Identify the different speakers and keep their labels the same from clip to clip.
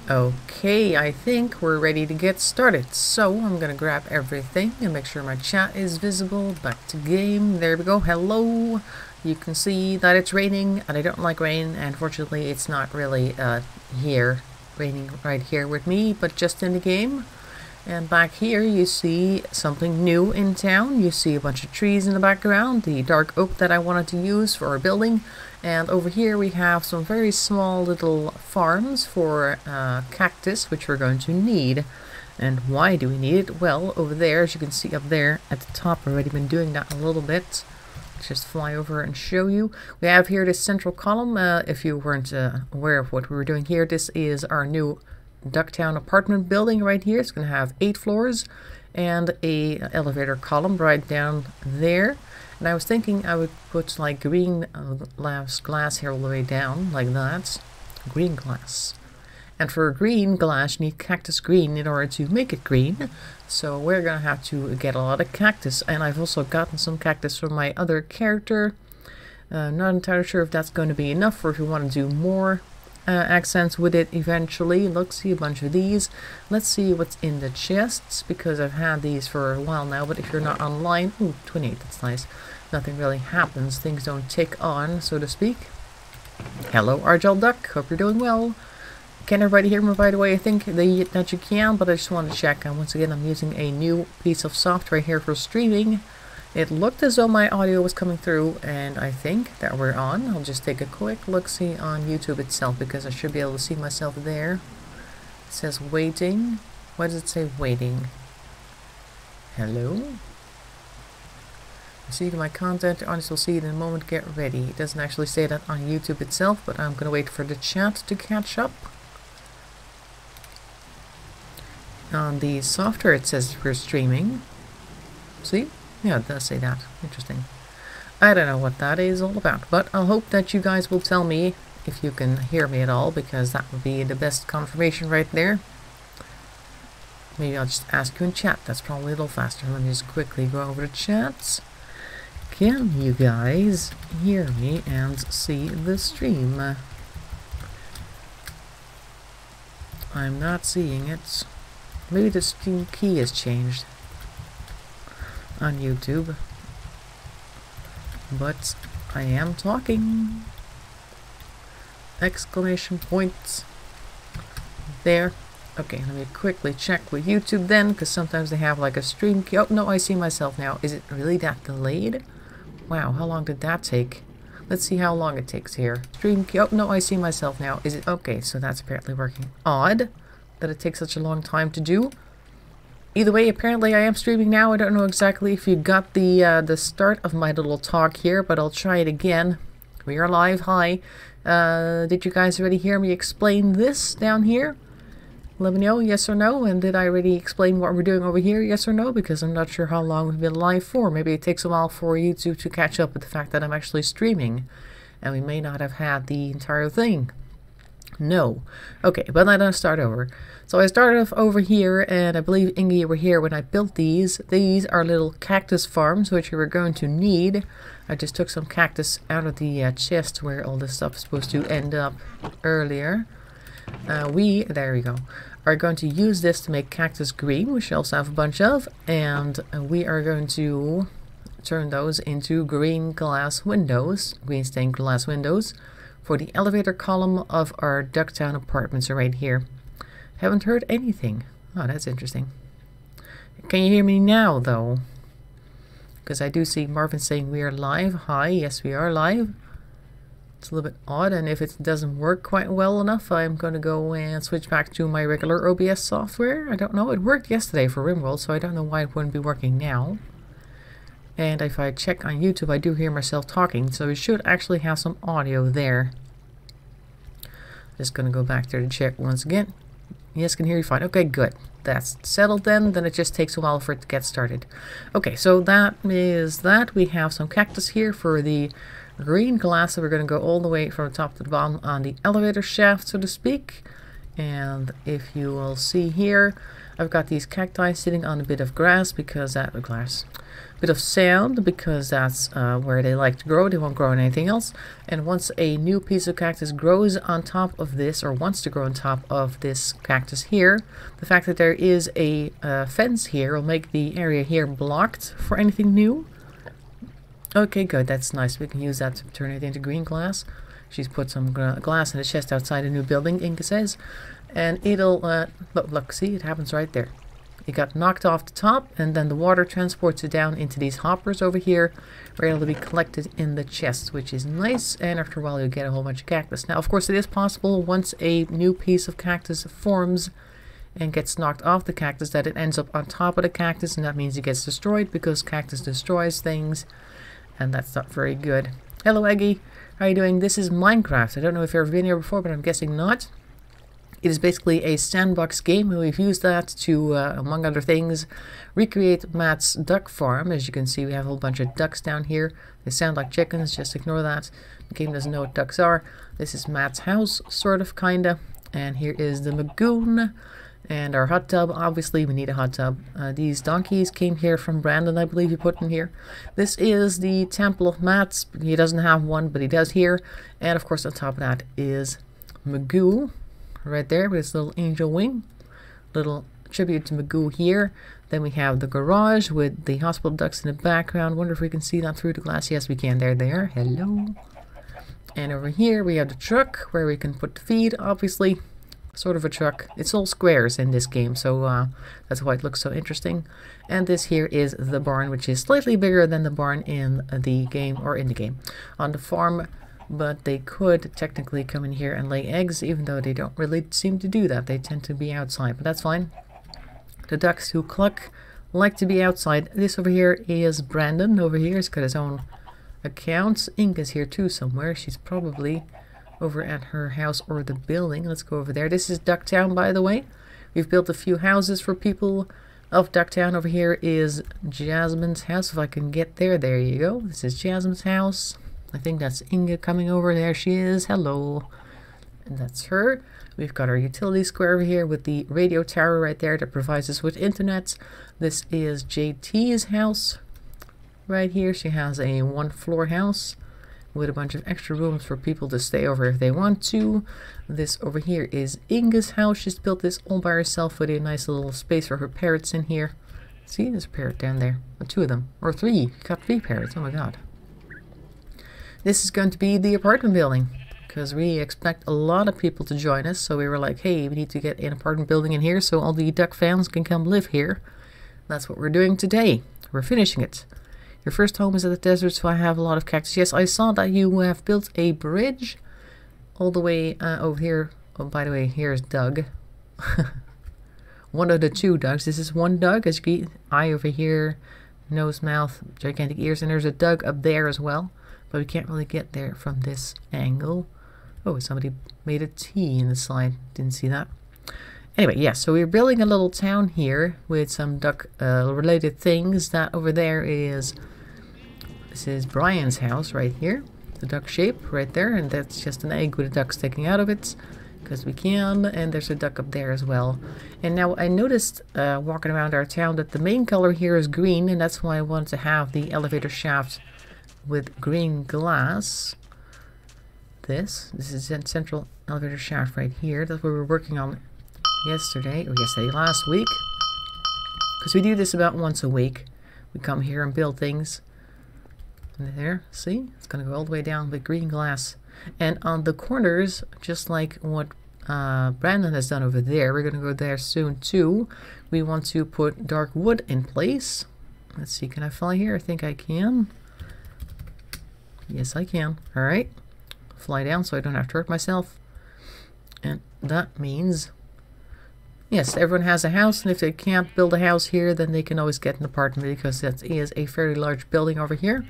Speaker 1: Okay, I think we're ready to get started. So I'm gonna grab everything and make sure my chat is visible. Back to game. There we go. Hello. You can see that it's raining, and I don't like rain. And fortunately, it's not really here, raining right here with me, but just in the game. And back here, you see something new in town. You see a bunch of trees in the background, the dark oak that I wanted to use for our building. And over here we have some very small little farms for cactus, which we're going to need. And why do we need it? Well, over there, as you can see up there at the top, I've already been doing that a little bit. Let's just fly over and show you. We have here this central column. If you weren't aware of what we were doing here, this is our new Ducktown apartment building right here. It's going to have 8 floors and a elevator column right down there. And I was thinking I would put like green glass here all the way down, like that. Green glass. And for green glass, you need cactus green in order to make it green. So we're gonna have to get a lot of cactus. And I've also gotten some cactus from my other character. Not entirely sure if that's going to be enough or if we want to do more accents with it eventually. Let's see a bunch of these. Let's see what's in the chests, because I've had these for a while now, but if you're not online, ooh, 28, that's nice. Nothing really happens. Things don't tick on, so to speak. Hello, Argel Duck. Hope you're doing well. Can everybody hear me, by the way? I think that you can, but I just want to check. And once again, I'm using a new piece of software here for streaming. It looked as though my audio was coming through, and I think that we're on. I'll just take a quick look-see on YouTube itself, because I should be able to see myself there. It says waiting. Why does it say waiting? Hello? See my content, audience will see it in a moment, get ready. It doesn't actually say that on YouTube itself, but I'm going to wait for the chat to catch up. On the software it says we're streaming. See? Yeah, it does say that. Interesting. I don't know what that is all about, but I'll hope that you guys will tell me if you can hear me at all, because that would be the best confirmation right there. Maybe I'll just ask you in chat. That's probably a little faster. Let me just quickly go over the chats. Can you guys hear me and see the stream? I'm not seeing it. Maybe the stream key has changed on YouTube, but I am talking. Exclamation point there. Okay, let me quickly check with YouTube then, because sometimes they have like a stream key. Oh no, I see myself now. Is it really that delayed? Wow, how long did that take? Let's see how long it takes here. Stream key. Oh no, I see myself now. Is it okay? So that's apparently working. Odd that it takes such a long time to do. Either way, apparently I am streaming now. I don't know exactly if you got the start of my little talk here, but I'll try it again. We are live. Hi. Did you guys already hear me explain this down here? Let me know, yes or no. And did I already explain what we're doing over here, yes or no? Because I'm not sure how long we've been live for. Maybe it takes a while for YouTube to catch up with the fact that I'm actually streaming. And we may not have had the entire thing. No. Okay, but I'm gonna start over. So I started off over here, and I believe Inge, you were here when I built these. These are little cactus farms, which we were going to need. I just took some cactus out of the chest where all this stuff is supposed to end up earlier. There we go, are going to use this to make cactus green, which we also have a bunch of, and we are going to turn those into green glass windows, green stained glass windows, for the elevator column of our Ducktown apartments are right here. Haven't heard anything. Oh, that's interesting. Can you hear me now, though? Because I do see Marvin saying we are live. Hi, yes, we are live. It's a little bit odd, and if it doesn't work quite well enough, I'm going to go and switch back to my regular OBS software. I don't know. It worked yesterday for RimWorld, so I don't know why it wouldn't be working now. And if I check on YouTube, I do hear myself talking, so we should actually have some audio there. Just going to go back there to check once again. Yes, can hear you fine. Okay, good. That's settled then. Then it just takes a while for it to get started. Okay, so that is that. We have some cactus here for the green glass, so we're going to go all the way from the top to the bottom on the elevator shaft, so to speak. And if you will see here, I've got these cacti sitting on a bit of grass because that bit of sand because that's where they like to grow. They won't grow on anything else. And once a new piece of cactus grows on top of this, or wants to grow on top of this cactus here, the fact that there is a fence here will make the area here blocked for anything new. Okay, good. That's nice. We can use that to turn it into green glass. She's put some glass in a chest outside a new building, Inga says. And it'll, look, see, it happens right there. It got knocked off the top, and then the water transports it down into these hoppers over here, where it'll be collected in the chest, which is nice. And after a while, you'll get a whole bunch of cactus. Now, of course, it is possible once a new piece of cactus forms and gets knocked off the cactus that it ends up on top of the cactus, and that means it gets destroyed because cactus destroys things, and that's not very good. Hello, Eggy. How are you doing? This is Minecraft. I don't know if you've ever been here before, but I'm guessing not. It is basically a sandbox game, and we've used that to, among other things, recreate Matt's duck farm. As you can see, we have a whole bunch of ducks down here. They sound like chickens, just ignore that. The game doesn't know what ducks are. This is Matt's house, sort of, kinda. And here is the lagoon and our hot tub. Obviously, we need a hot tub. These donkeys came here from Brandon, I believe he put in here. This is the Temple of Matt's. He doesn't have one, but he does here. And, of course, on top of that is Magoo. Right there with his little angel wing. Little tribute to Magoo here. Then we have the garage with the hospital ducks in the background. Wonder if we can see that through the glass. Yes, we can. There they are. Hello. And over here we have the truck where we can put the feed, obviously. Sort of a truck. It's all squares in this game, so that's why it looks so interesting. And this here is the barn, which is slightly bigger than the barn in the game, or in the game. On the farm, but they could technically come in here and lay eggs, even though they don't really seem to do that. They tend to be outside, but that's fine. The ducks who cluck like to be outside. This over here is Brandon. Over here, he's got his own account. Inga's here too somewhere. She's probably over at her house or the building. Let's go over there. This is Ducktown, by the way. We've built a few houses for people of Ducktown. Over here is Jasmine's house. If I can get there, there you go. This is Jasmine's house. I think that's Inga coming over. There she is. Hello. And that's her. We've got our utility square over here with the radio tower right there that provides us with internet. This is JT's house right here. She has a one-floor house with a bunch of extra rooms for people to stay over if they want to. This over here is Inga's house. She's built this all by herself with a nice little space for her parrots in here. See, there's a parrot down there. Or two of them. Or three. Got 3 parrots. Oh my god. This is going to be the apartment building because we expect a lot of people to join us. So we were like, hey, we need to get an apartment building in here so all the duck fans can come live here. That's what we're doing today. We're finishing it. Your first home is at the desert, so I have a lot of cactus. Yes, I saw that you have built a bridge all the way over here. Oh, by the way, here's Doug. One of the 2 Dougs. This is one Doug. As you can see, eye over here, nose, mouth, gigantic ears, and there's a Doug up there as well. But we can't really get there from this angle. Oh, somebody made a T in the slide. Didn't see that. Anyway, yeah, so we're building a little town here with some duck related things. That over there is, this is Brian's house right here. The duck shape right there, and that's just an egg with a duck sticking out of it. Because we can, and there's a duck up there as well. And now I noticed walking around our town that the main color here is green, and that's why I wanted to have the elevator shaft with green glass. This is a central elevator shaft right here. That's what we were working on yesterday last week. Because we do this about once a week. We come here and build things. And there, see? It's going to go all the way down with green glass. And on the corners, just like what Brandon has done over there, we're going to go there soon too. We want to put dark wood in place. Let's see, can I fly here? I think I can. Yes, I can. Alright. Fly down so I don't have to hurt myself. And that means, yes, everyone has a house, and if they can't build a house here, then they can always get an apartment, because that is a fairly large building over here.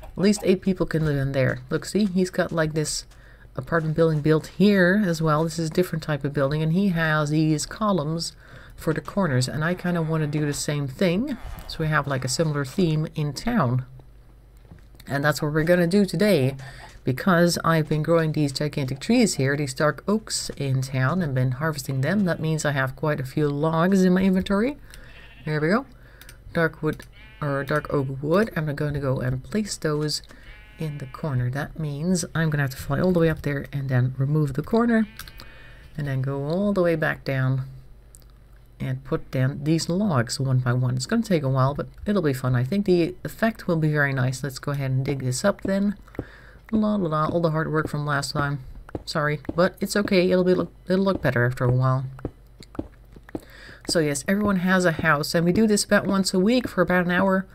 Speaker 1: At least 8 people can live in there. Look, see, he's got like this apartment building built here as well. This is a different type of building, and he has these columns for the corners, and I kind of want to do the same thing, so we have like a similar theme in town. And that's what we're gonna do today. Because I've been growing these gigantic trees here, these dark oaks in town, and been harvesting them, that means I have quite a few logs in my inventory. There we go. Dark wood, or dark oak wood. I'm going to go and place those in the corner. That means I'm gonna have to fly all the way up there and then remove the corner, and then go all the way back down and put down these logs one by one. It's going to take a while, but it'll be fun. I think the effect will be very nice. Let's go ahead and dig this up then. La la la, all the hard work from last time. Sorry, but it's okay. It'll look better after a while. So yes, everyone has a house, and we do this about once a week for about an hour.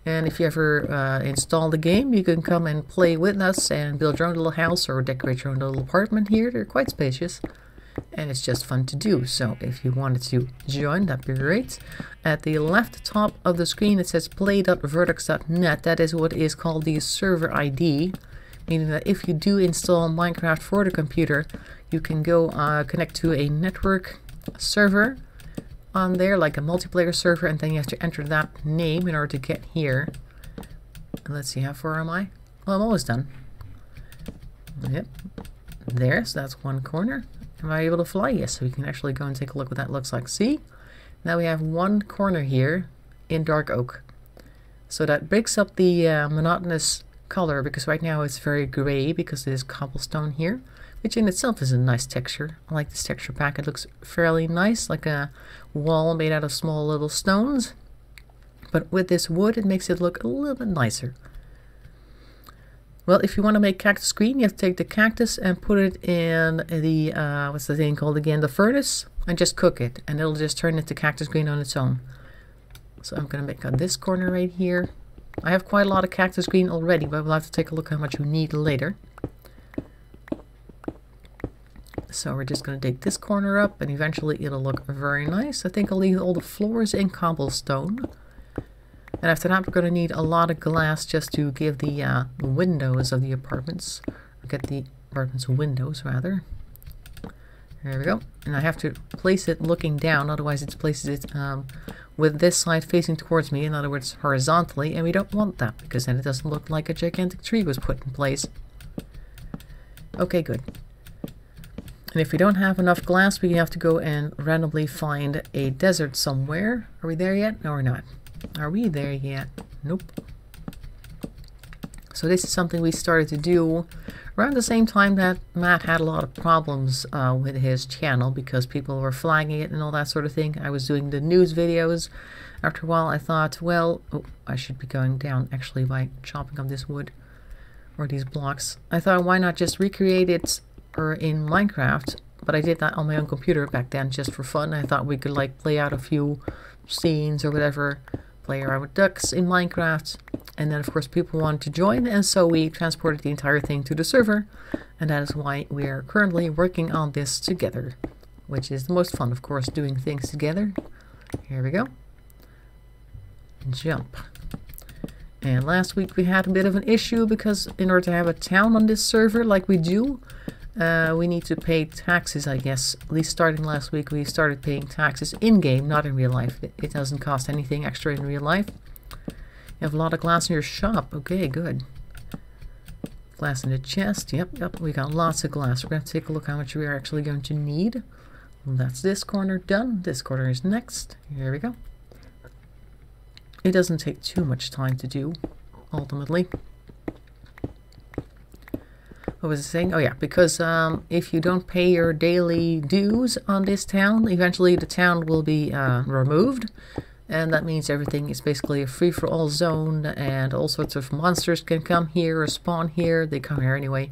Speaker 1: And if you ever install the game, you can come and play with us and build your own little house or decorate your own little apartment here. They're quite spacious, and it's just fun to do. So if you wanted to join, that'd be great. At the left top of the screen, it says play.vertex.net. That is what is called the server ID, meaning that if you do install Minecraft for the computer, you can go connect to a network server on there, like a multiplayer server, and then you have to enter that name in order to get here. And let's see, how far am I? Well, I'm almost done. Yep. There, so that's one corner. Am I able to fly? Yes, so we can actually go and take a look what that looks like. See? Now we have one corner here in dark oak. So that breaks up the monotonous color, because right now it's very gray because there's cobblestone here, which in itself is a nice texture. I like this texture pack. It looks fairly nice, like a wall made out of small little stones. But with this wood, it makes it look a little bit nicer. Well, if you want to make cactus green, you have to take the cactus and put it in the, what's the thing called again? The furnace, and just cook it. And it'll just turn into cactus green on its own. So I'm going to make this corner right here. I have quite a lot of cactus green already, but we'll have to take a look how much we need later. So we're just going to dig this corner up, and eventually it'll look very nice. I think I'll leave all the floors in cobblestone. And after that, we're going to need a lot of glass just to give the windows of the apartments, or get the apartments windows rather. There we go. And I have to place it looking down, otherwise it places it with this side facing towards me, in other words horizontally, and we don't want that because then it doesn't look like a gigantic tree was put in place. Okay, good. And if we don't have enough glass, we have to go and randomly find a desert somewhere. Are we there yet? No, we're not. Are we there yet? Nope. So this is something we started to do around the same time that Matt had a lot of problems with his channel because people were flagging it and all that sort of thing. I was doing the news videos. After a while I thought, well, I should be going down actually by chopping up this wood or these blocks. I thought, why not just recreate it or in Minecraft? But I did that on my own computer back then just for fun. I thought we could like play out a few scenes or whatever, play around with ducks in Minecraft. And then of course people wanted to join, and so we transported the entire thing to the server, and that is why we are currently working on this together, which is the most fun, of course, doing things together. Here we go. Jump. And last week we had a bit of an issue because in order to have a town on this server like we do, we need to pay taxes, I guess. At least starting last week we started paying taxes in-game, not in real life. It doesn't cost anything extra in real life. You have a lot of glass in your shop. Okay, good. Glass in the chest. Yep, we got lots of glass. We're going to take a look how much we are actually going to need. That's this corner done. This corner is next. Here we go. It doesn't take too much time to do, ultimately. What was I saying? Oh yeah, because if you don't pay your daily dues on this town, eventually the town will be removed. And that means everything is basically a free-for-all zone, and all sorts of monsters can come here or spawn here. They come here anyway.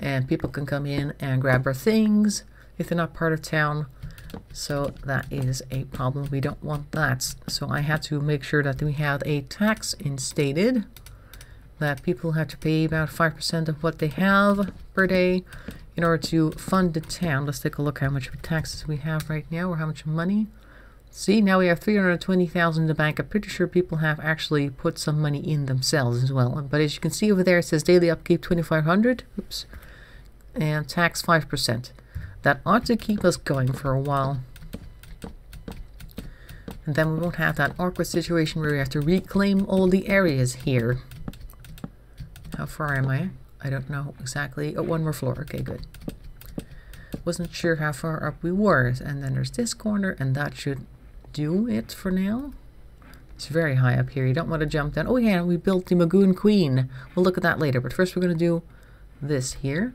Speaker 1: And people can come in and grab our things if they're not part of town. So that is a problem. We don't want that. So I had to make sure that we had a tax instated, that people have to pay about 5% of what they have per day in order to fund the town. Let's take a look how much taxes we have right now, or how much money. See, now we have 320,000 in the bank. I'm pretty sure people have actually put some money in themselves as well. But as you can see over there, it says daily upkeep 2,500. Oops. And tax 5%. That ought to keep us going for a while. And then we won't have that awkward situation where we have to reclaim all the areas here. How far am I? I don't know exactly. Oh, one more floor. Okay, good. Wasn't sure how far up we were. And then there's this corner, and that should do it for now. It's very high up here. You don't want to jump down. Oh yeah, we built the Magoon Queen. We'll look at that later. But first we're going to do this here.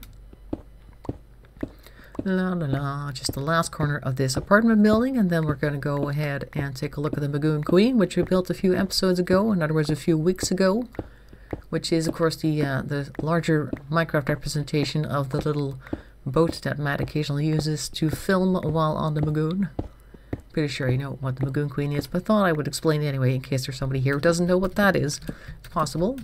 Speaker 1: La la la. Just the last corner of this apartment building. And then we're going to go ahead and take a look at the Magoon Queen, which we built a few episodes ago. In other words, a few weeks ago. Which is, of course, the larger Minecraft representation of the little boat that Matt occasionally uses to film while on the Magoon. Pretty sure you know what the Magoon Queen is, but thought I would explain it anyway in case there's somebody here who doesn't know what that is. It's possible.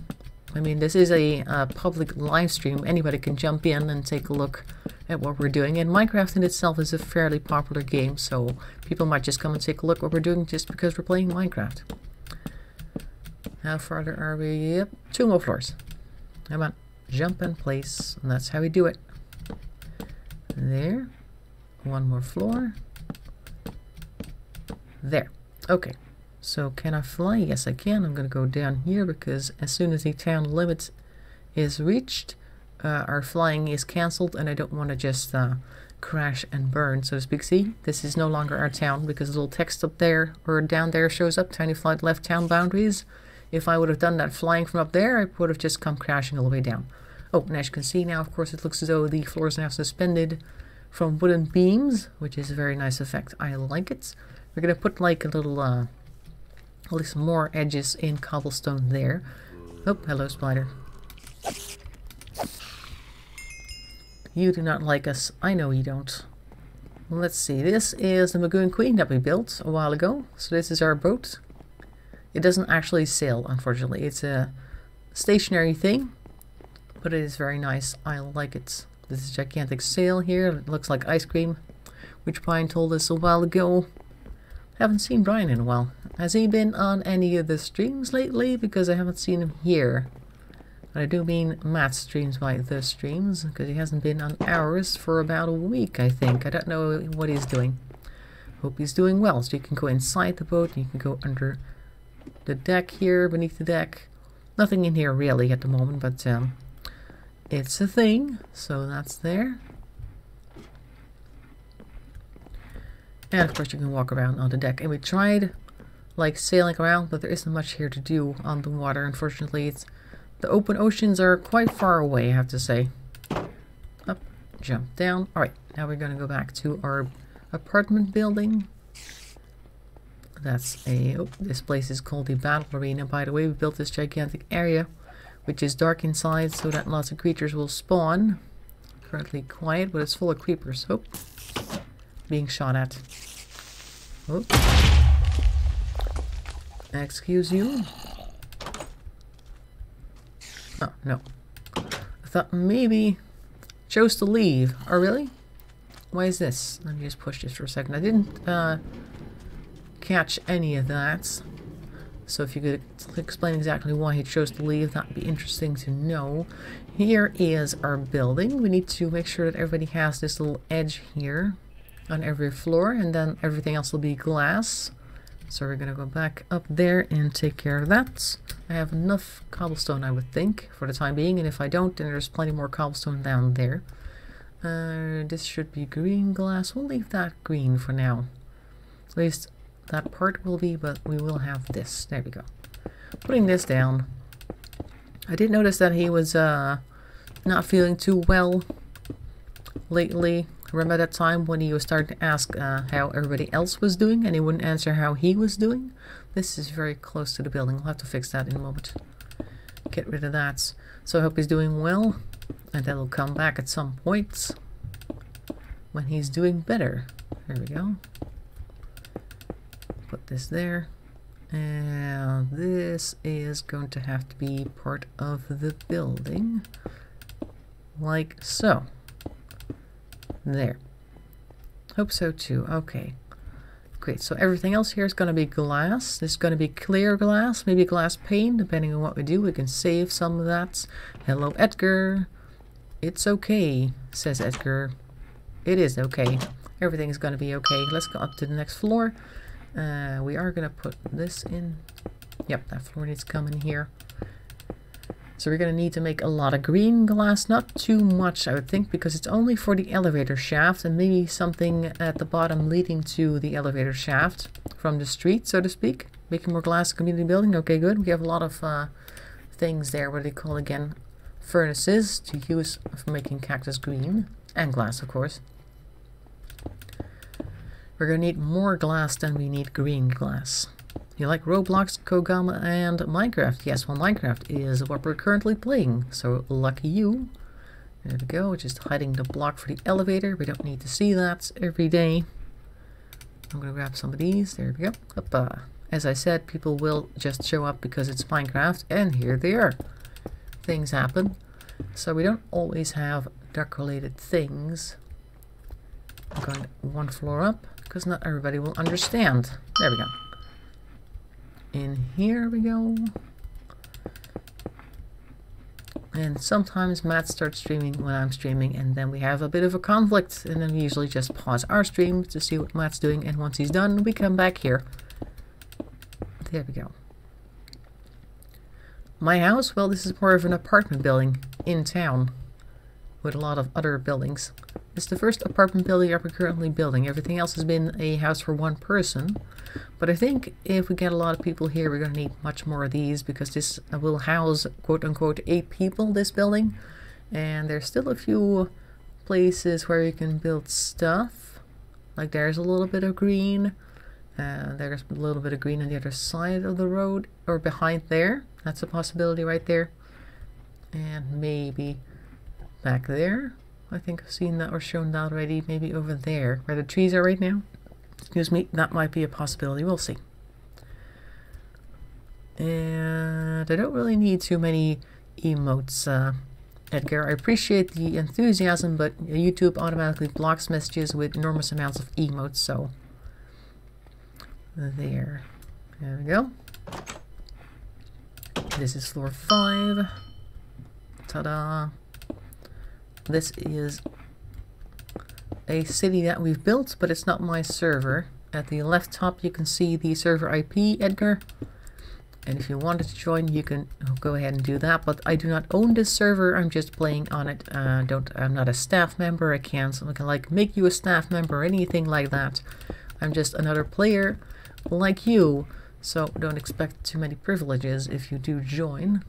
Speaker 1: I mean, this is a public live stream. Anybody can jump in and take a look at what we're doing. And Minecraft in itself is a fairly popular game, so people might just come and take a look at what we're doing just because we're playing Minecraft. How farther are we? Yep, 2 more floors. Come on, jump in place, and that's how we do it. There. 1 more floor. There. Okay. So can I fly? Yes, I can. I'm going to go down here because as soon as the town limit is reached, our flying is cancelled, and I don't want to just crash and burn, so to speak. See, this is no longer our town because the little text up there or down there shows up. Tiny flight left town boundaries. If I would have done that flying from up there, I would have just come crashing all the way down. Oh, and as you can see now, of course, it looks as though the floor is now suspended from wooden beams, which is a very nice effect. I like it. We're going to put like a little, at least more edges in cobblestone there. Oh, hello, spider. You do not like us. I know you don't. Let's see. This is the Magoon Queen that we built a while ago. So this is our boat. It doesn't actually sail, unfortunately. It's a stationary thing, but it is very nice. I like it. This is a gigantic sail here. It looks like ice cream, which Brian told us a while ago. Haven't seen Brian in a while. Has he been on any of the streams lately? Because I haven't seen him here. And I do mean Matt's streams by the streams, because he hasn't been on ours for about a week, I think. I don't know what he's doing. Hope he's doing well. So you can go inside the boat, and you can go under the deck here, beneath the deck. Nothing in here really at the moment, but it's a thing. So that's there. And of course you can walk around on the deck. And we tried like sailing around, but there isn't much here to do on the water. Unfortunately, the open oceans are quite far away, I have to say. Up, jump down. Alright, now we're going to go back to our apartment building. That's this place is called the Battle Arena. By the way, we built this gigantic area, which is dark inside so that lots of creatures will spawn. Currently quiet, but it's full of creepers. Oh. Being shot at. Oh. Excuse you? Oh, no. I thought maybe chose to leave. Oh, really? Why is this? Let me just push this for a second. I didn't catch any of that. So if you could explain exactly why he chose to leave, that would be interesting to know. Here is our building. We need to make sure that everybody has this little edge here on every floor, and then everything else will be glass. So we're gonna go back up there and take care of that. I have enough cobblestone, I would think, for the time being, and if I don't, then there's plenty more cobblestone down there. This should be green glass. We'll leave that green for now. At least that part will be, but we will have this. There we go. Putting this down. I did notice that he was not feeling too well lately. Remember that time when he was starting to ask how everybody else was doing, and he wouldn't answer how he was doing? This is very close to the building. We'll have to fix that in a moment. Get rid of that. So I hope he's doing well, and then he'll come back at some point when he's doing better. There we go. Put this there. And this is going to have to be part of the building. Like so. There. Hope so too. Okay. Great. So everything else here is going to be glass. This is going to be clear glass, maybe glass pane, depending on what we do. We can save some of that. Hello, Edgar. It's okay, says Edgar. It is okay. Everything is going to be okay. Let's go up to the next floor. We are going to put this in. Yep, that floor needs to come in here. So we're going to need to make a lot of green glass, not too much I would think, because it's only for the elevator shaft and maybe something at the bottom leading to the elevator shaft from the street, so to speak. Making more glass community building, okay, good. We have a lot of things there, what do they call again? Furnaces to use for making cactus green, and glass of course. We're going to need more glass than we need green glass. You like Roblox, Kogama, and Minecraft? Yes, well, Minecraft is what we're currently playing, so lucky you. There we go, just hiding the block for the elevator. We don't need to see that every day. I'm going to grab some of these. There we go. Hoppa. As I said, people will just show up because it's Minecraft, and here they are. Things happen. So we don't always have duck-related things. I'm going one floor up, because not everybody will understand. There we go. In here we go. And sometimes Matt starts streaming when I'm streaming, and then we have a bit of a conflict, and then we usually just pause our stream to see what Matt's doing, and once he's done we come back here. There we go. My house, well, this is more of an apartment building in town with a lot of other buildings. It's the first apartment building we're currently building. Everything else has been a house for one person. But I think if we get a lot of people here, we're going to need much more of these, because this will house, quote-unquote, 8 people, this building. And there's still a few places where you can build stuff. Like there's a little bit of green. There's a little bit of green on the other side of the road, or behind there. That's a possibility right there. And maybe back there. I think I've seen that or shown that already. Maybe over there, where the trees are right now. Excuse me, that might be a possibility. We'll see. And I don't really need too many emotes, Edgar. I appreciate the enthusiasm, but YouTube automatically blocks messages with enormous amounts of emotes, so there we go. This is floor 5. Ta-da! This is a city that we've built, but it's not my server. At the left top you can see the server IP, Edgar. And if you wanted to join, you can go ahead and do that. But I do not own this server, I'm just playing on it. I'm not a staff member, I can't like make you a staff member or anything like that. I'm just another player like you, so don't expect too many privileges if you do join.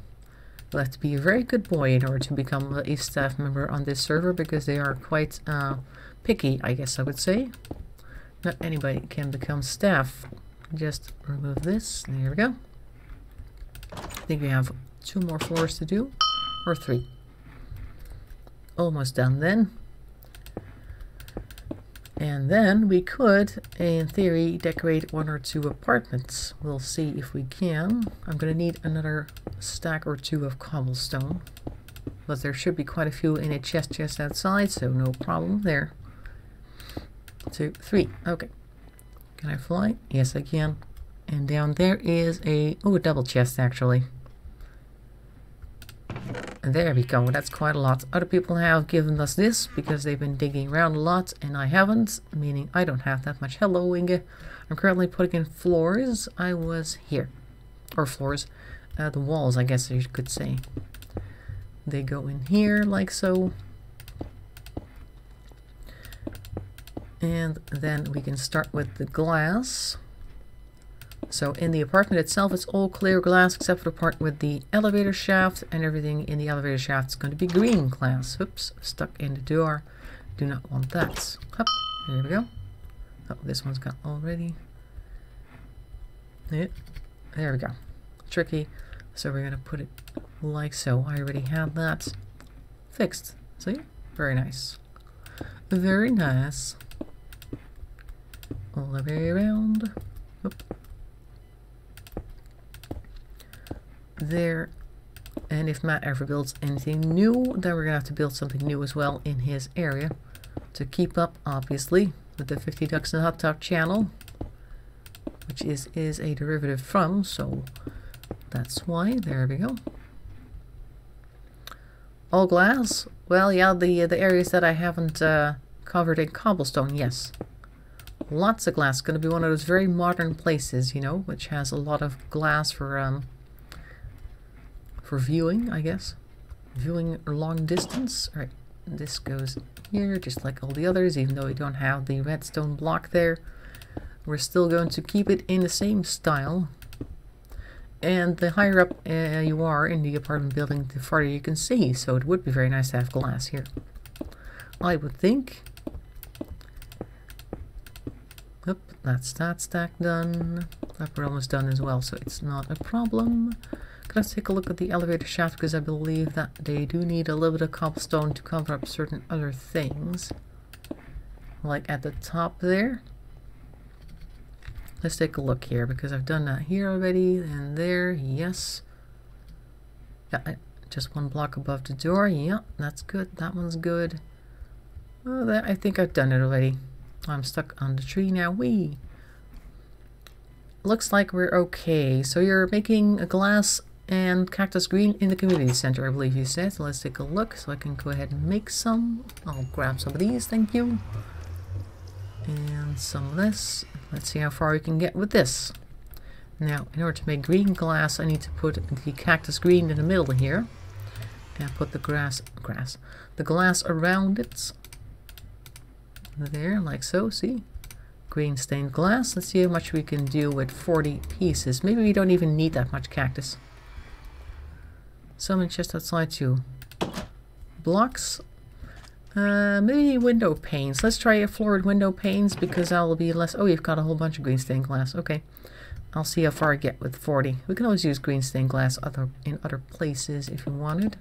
Speaker 1: You'll have to be a very good boy in order to become a staff member on this server, because they are quite picky, I guess I would say. Not anybody can become staff. Just remove this. There we go. I think we have 2 more floors to do, or 3. Almost done then. And then we could, in theory, decorate 1 or 2 apartments. We'll see if we can. I'm going to need another stack or 2 of cobblestone. But there should be quite a few in a chest outside, so no problem there. 2, 3. Okay. Can I fly? Yes, I can. And down there is a double chest actually. And there we go. That's quite a lot. Other people have given us this because they've been digging around a lot, and I haven't, meaning I don't have that much. Hello, Inge. I'm currently putting in floors. I was here. Or floors. The walls, I guess you could say. They go in here like so. And then we can start with the glass. So in the apartment itself, it's all clear glass except for the part with the elevator shaft, and everything in the elevator shaft is going to be green glass. Oops, stuck in the door. Do not want that. Up, here we go. Oh, this one's got already. Yeah, there we go. Tricky. So we're going to put it like so. I already have that fixed. See? Very nice. Very nice. All the way around. Oop. There. And if Matt ever builds anything new, then we're gonna have to build something new as well in his area to keep up, obviously, with the 50 Ducks in the Hot Tub channel, which is a derivative from, so that's why. There we go. All glass? Well, yeah, the areas that I haven't covered in cobblestone, yes. Lots of glass. Going to be one of those very modern places, you know, which has a lot of glass for for viewing, I guess. Viewing long distance. Alright, this goes here just like all the others, even though we don't have the redstone block there. We're still going to keep it in the same style. And the higher up you are in the apartment building, the farther you can see. So it would be very nice to have glass here, I would think. Yep, that's that stack done. That we're almost done as well, so it's not a problem. Let's take a look at the elevator shaft, because I believe that they do need a little bit of cobblestone to cover up certain other things. Like at the top there. Let's take a look here, because I've done that here already, and there, yes. Yeah, just one block above the door, yeah, that's good, that one's good. Oh, that, I think I've done it already. I'm stuck on the tree now, whee! Looks like we're okay. So you're making a glass and cactus green in the community center, I believe you said. So let's take a look, so I can go ahead and make some. I'll grab some of these, thank you. And some of this. Let's see how far we can get with this. Now, in order to make green glass, I need to put the cactus green in the middle here. And put the the glass around it. There, like so, see? Green stained glass. Let's see how much we can do with 40 pieces. Maybe we don't even need that much cactus. Someone just outside too. Blocks. Maybe window panes. Let's try a florid window panes, because that will be less. Oh, you've got a whole bunch of green stained glass. Okay. I'll see how far I get with 40. We can always use green stained glass in other places if you wanted.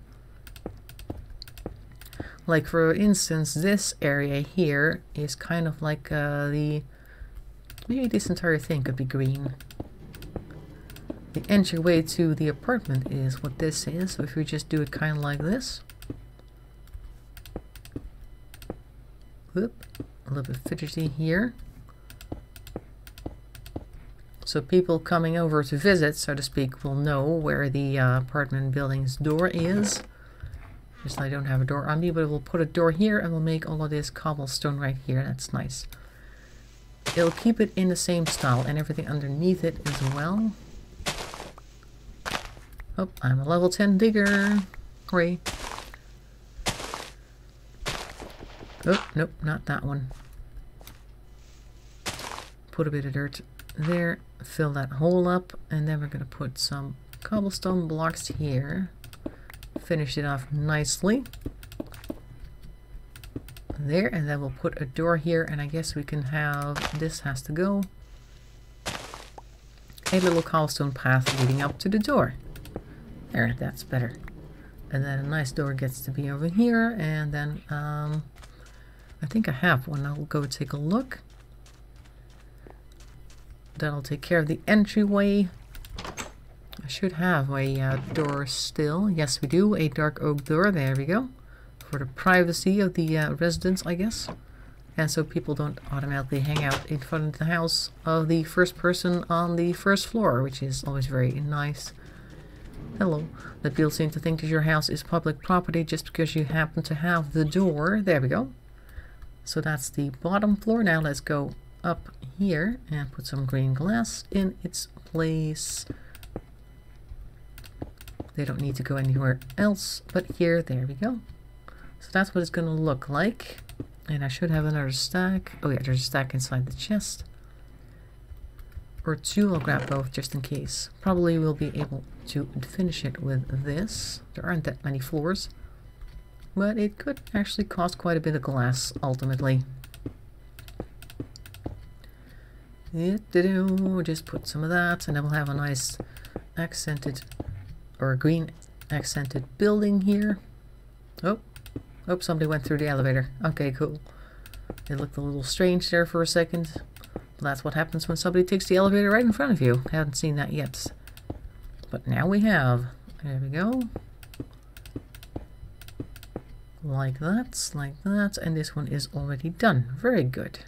Speaker 1: Like for instance, this area here is kind of like maybe this entire thing could be green. The entryway to the apartment is what this is. So if we just do it kind of like this. Whoop, a little bit fidgety here. So people coming over to visit, so to speak, will know where the apartment building's door is. Just I don't have a door on me, but we'll put a door here and we'll make all of this cobblestone right here. That's nice. It'll keep it in the same style and everything underneath it as well. Oh, I'm a level 10 digger. Hooray. Oh, nope, not that one. Put a bit of dirt there, fill that hole up, and then we're going to put some cobblestone blocks here. Finish it off nicely. There, and then we'll put a door here, and I guess we can have, this has to go, a little cobblestone path leading up to the door. There, that's better. And then a nice door gets to be over here, and then I think I have one. I'll go take a look. That'll take care of the entryway. I should have a door still. Yes, we do. A dark oak door. There we go. For the privacy of the residents, I guess. And so people don't automatically hang out in front of the house of the first person on the first floor, which is always very nice. Hello. That people seem to think that your house is public property just because you happen to have the door. There we go. So that's the bottom floor. Now let's go up here and put some green glass in its place. They don't need to go anywhere else but here. There we go. So that's what it's going to look like. And I should have another stack. Oh yeah, there's a stack inside the chest. Or two. I'll grab both just in case. Probably will be able to finish it with this. There aren't that many floors. But it could actually cost quite a bit of glass ultimately. Just put some of that, and then we'll have a nice accented or green accented building here. Oh, somebody went through the elevator. Okay, cool. It looked a little strange there for a second. But that's what happens when somebody takes the elevator right in front of you. I haven't seen that yet. But now we have. There we go. Like that, and this one is already done. Very good.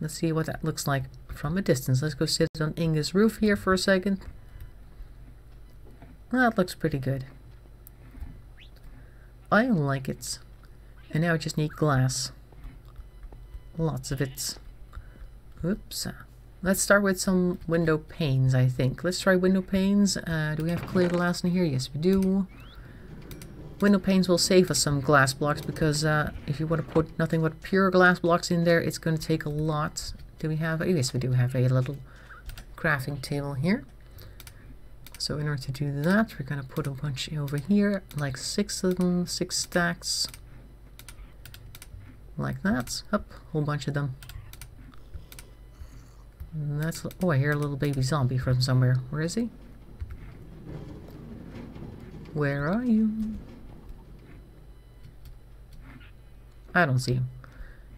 Speaker 1: Let's see what that looks like from a distance. Let's go sit on Inge's roof here for a second. Well, that looks pretty good. I like it. And now I just need glass. Lots of it. Oops. Let's start with some window panes, I think. Let's try window panes. Do we have clear glass in here? Yes, we do. Window panes will save us some glass blocks because if you want to put nothing but pure glass blocks in there, it's going to take a lot. Do we have? Yes, we do have a little crafting table here. So in order to do that, we're going to put a bunch over here, like 6 of them, 6 stacks. Like that. Up, whole bunch of them. And that's, oh, I hear a little baby zombie from somewhere. Where is he? Where are you? I don't see him.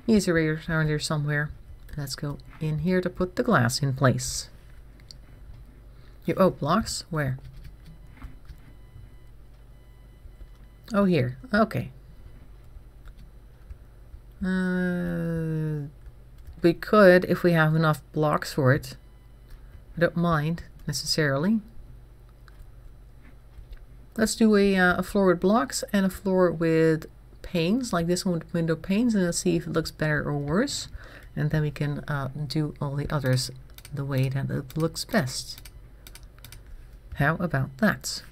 Speaker 1: He's around here somewhere. Let's go in here to put the glass in place. Oh, blocks? Where? Oh, here. Okay. We could, if we have enough blocks for it. I don't mind, necessarily. Let's do a floor with blocks and a floor with panes, like this one with window panes, and let's see if it looks better or worse. And then we can do all the others the way that it looks best. How about that?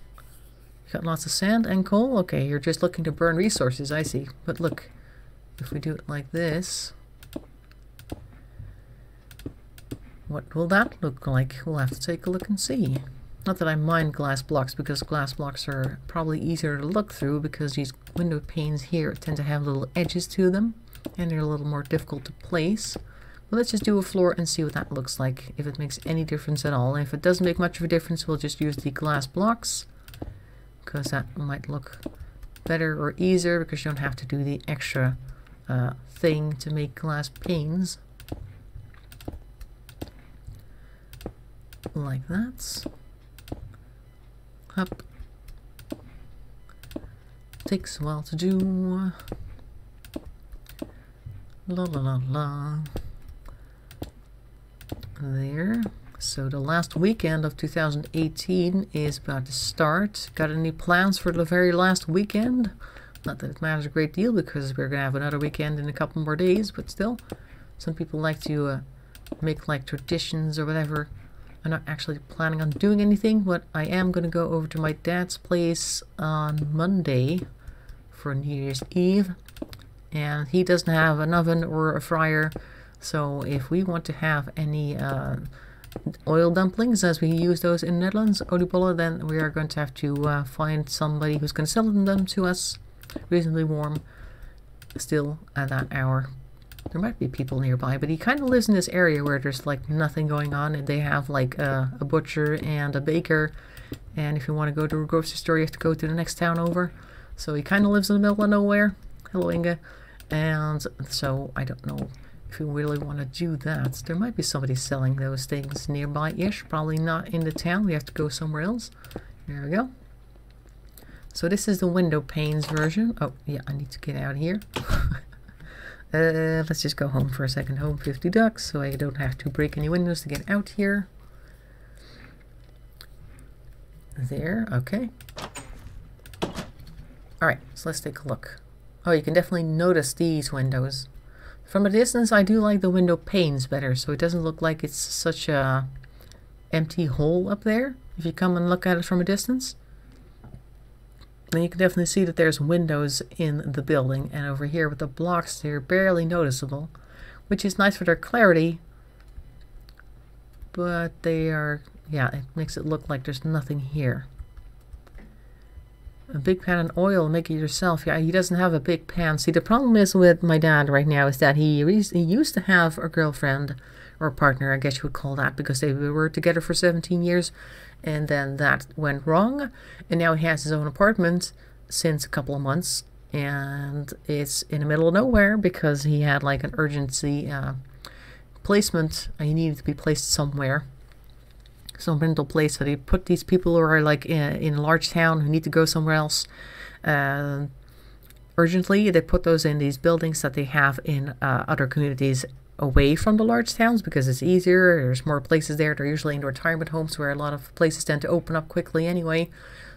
Speaker 1: You got lots of sand and coal? Okay, you're just looking to burn resources, I see. But look, if we do it like this, what will that look like? We'll have to take a look and see. Not that I mind glass blocks, because glass blocks are probably easier to look through, because these window panes here tend to have little edges to them, and they're a little more difficult to place. But let's just do a floor and see what that looks like, if it makes any difference at all. And if it doesn't make much of a difference, we'll just use the glass blocks, because that might look better or easier, because you don't have to do the extra thing to make glass panes. Like that. Up. Takes a while to do. La la la la. There. So the last weekend of 2018 is about to start. Got any plans for the very last weekend? Not that it matters a great deal, because we're gonna have another weekend in a couple more days, but still, some people like to make like traditions or whatever. I'm not actually planning on doing anything, but I am going to go over to my dad's place on Monday for New Year's Eve. And he doesn't have an oven or a fryer, so if we want to have any oil dumplings, as we use those in the Netherlands, oliebollen, then we are going to have to find somebody who's going to sell them to us, reasonably warm, still at that hour. There might be people nearby, but he kind of lives in this area where there's like nothing going on, and they have like a butcher and a baker, and if you want to go to a grocery store, you have to go to the next town over. So he kind of lives in the middle of nowhere. Hello, Inga. And so I don't know if you really want to do that. There might be somebody selling those things nearby-ish. Probably not in the town. We have to go somewhere else. There we go. So this is the window panes version. Oh, yeah, I need to get out of here. Let's just go home for a second. Home 50 ducks, so I don't have to break any windows to get out here. There, okay. Alright, so let's take a look. Oh, you can definitely notice these windows. From a distance, I do like the window panes better, so it doesn't look like it's such a empty hole up there. If you come and look at it from a distance, then you can definitely see that there's windows in the building, and over here with the blocks, they're barely noticeable, which is nice for their clarity, but they are, yeah, it makes it look like there's nothing here. A big pan of oil, make it yourself. Yeah, he doesn't have a big pan. See, the problem is with my dad right now is that he used to have a girlfriend, or a partner, I guess you would call that, because they were together for 17 years. And then that went wrong, and now he has his own apartment since a couple of months, and it's in the middle of nowhere because he had like an urgency placement. He needed to be placed somewhere, some rental place. So they put these people who are like in a large town who need to go somewhere else urgently. They put those in these buildings that they have in other communities away from the large towns, because it's easier. There's more places there. They're usually in retirement homes where a lot of places tend to open up quickly anyway.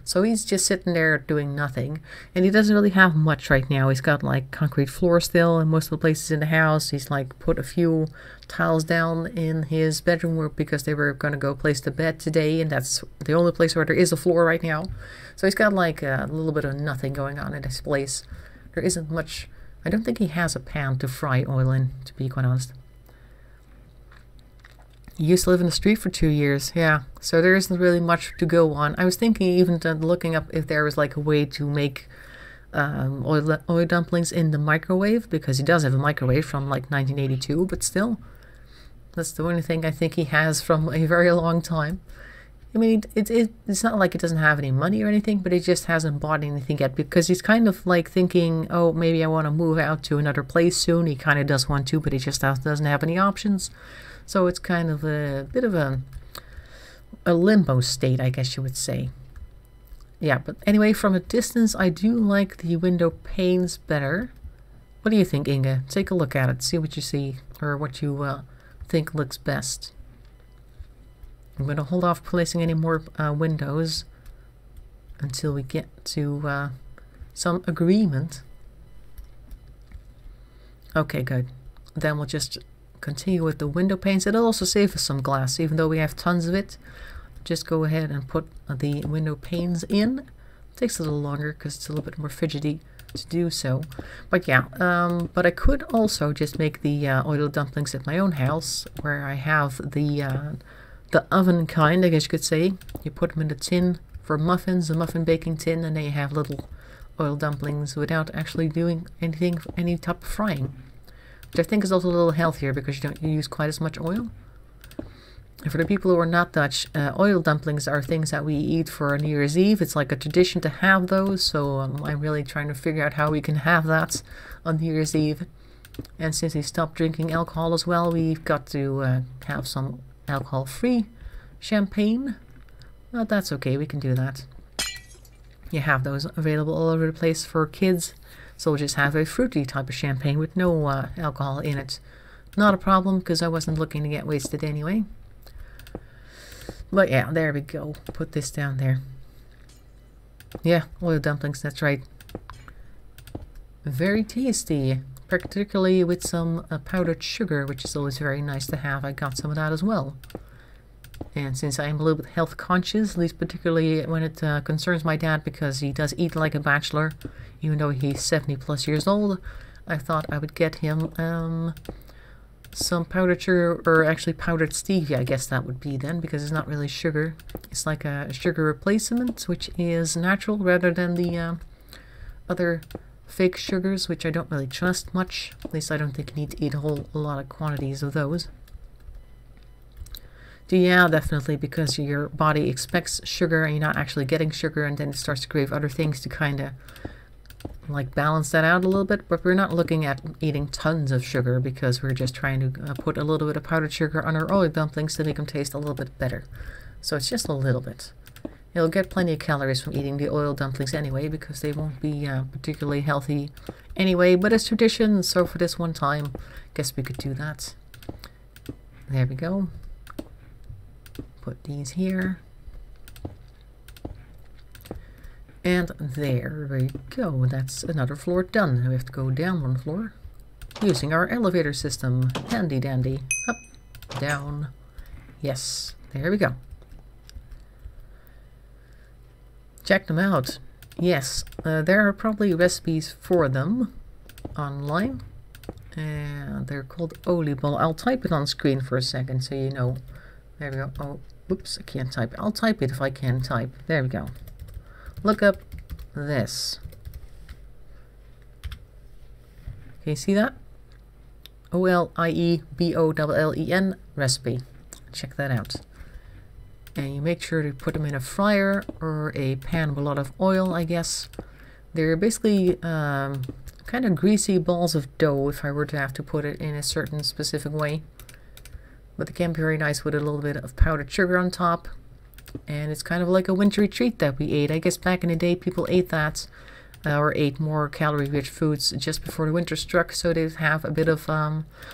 Speaker 1: So he's just sitting there doing nothing. And he doesn't really have much right now. He's got like concrete floor still in most of the places in the house. He's like put a few tiles down in his bedroom because they were going to go place the bed today. And that's the only place where there is a floor right now. So he's got like a little bit of nothing going on in this place. There isn't much. I don't think he has a pan to fry oil in, to be quite honest. He used to live in the street for 2 years, yeah. So there isn't really much to go on. I was thinking even looking up if there was like a way to make oil dumplings in the microwave, because he does have a microwave from like 1982, but still. That's the only thing I think he has from a very long time. I mean, it's not like he doesn't have any money or anything, but he just hasn't bought anything yet because he's kind of like thinking, oh, maybe I want to move out to another place soon. He kind of does want to, but he just doesn't have any options. So it's kind of a bit of a limbo state, I guess you would say. Yeah, but anyway, from a distance, I do like the window panes better. What do you think, Inge? Take a look at it, see what you see, or what you think looks best. I'm going to hold off placing any more windows until we get to some agreement. Okay, good. Then we'll just continue with the window panes. It'll also save us some glass, even though we have tons of it. Just go ahead and put the window panes in. It takes a little longer because it's a little bit more fidgety to do so. But yeah, but I could also just make the oil dumplings at my own house, where I have the oven kind, I guess you could say. You put them in a tin for muffins, a muffin baking tin, and then you have little oil dumplings without actually doing anything, any type of frying. Which I think is also a little healthier because you don't use quite as much oil. And for the people who are not Dutch, oil dumplings are things that we eat for New Year's Eve. It's like a tradition to have those, so I'm really trying to figure out how we can have that on New Year's Eve. And since we stopped drinking alcohol as well, we've got to have some alcohol-free champagne. Well, that's okay, we can do that. You have those available all over the place for kids, so we'll just have a fruity type of champagne with no alcohol in it. Not a problem, because I wasn't looking to get wasted anyway. But yeah, there we go. Put this down there. Yeah, oil dumplings, that's right. Very tasty, particularly with some powdered sugar, which is always very nice to have. I got some of that as well. And since I'm a little bit health conscious, at least particularly when it concerns my dad, because he does eat like a bachelor, even though he's 70+ years old, I thought I would get him some powdered sugar, or actually powdered stevia, I guess that would be then, because it's not really sugar. It's like a sugar replacement, which is natural rather than the other fake sugars, which I don't really trust much. At least I don't think you need to eat a lot of quantities of those. Yeah, definitely, because your body expects sugar and you're not actually getting sugar, and then it starts to crave other things to kind of like balance that out a little bit. But we're not looking at eating tons of sugar, because we're just trying to put a little bit of powdered sugar on our oil dumplings to make them taste a little bit better. So it's just a little bit. You'll get plenty of calories from eating the oil dumplings anyway, because they won't be particularly healthy anyway, but it's tradition, so for this one time, guess we could do that. There we go. Put these here. And there we go. That's another floor done. Now we have to go down one floor using our elevator system. Handy dandy. Up, down. Yes, there we go. Check them out. Yes, there are probably recipes for them online. And they're called oliebol. I'll type it on screen for a second so you know. There we go. Oh, oops, I can't type. I'll type it if I can type. There we go. Look up this. Can you see that? oliebol recipe. Check that out. And you make sure to put them in a fryer or a pan with a lot of oil, I guess. They're basically kind of greasy balls of dough, if I were to have to put it in a certain specific way. But they can be very nice with a little bit of powdered sugar on top. And it's kind of like a wintry treat that we ate. I guess back in the day people ate that, or ate more calorie-rich foods just before the winter struck, so they'd have a bit of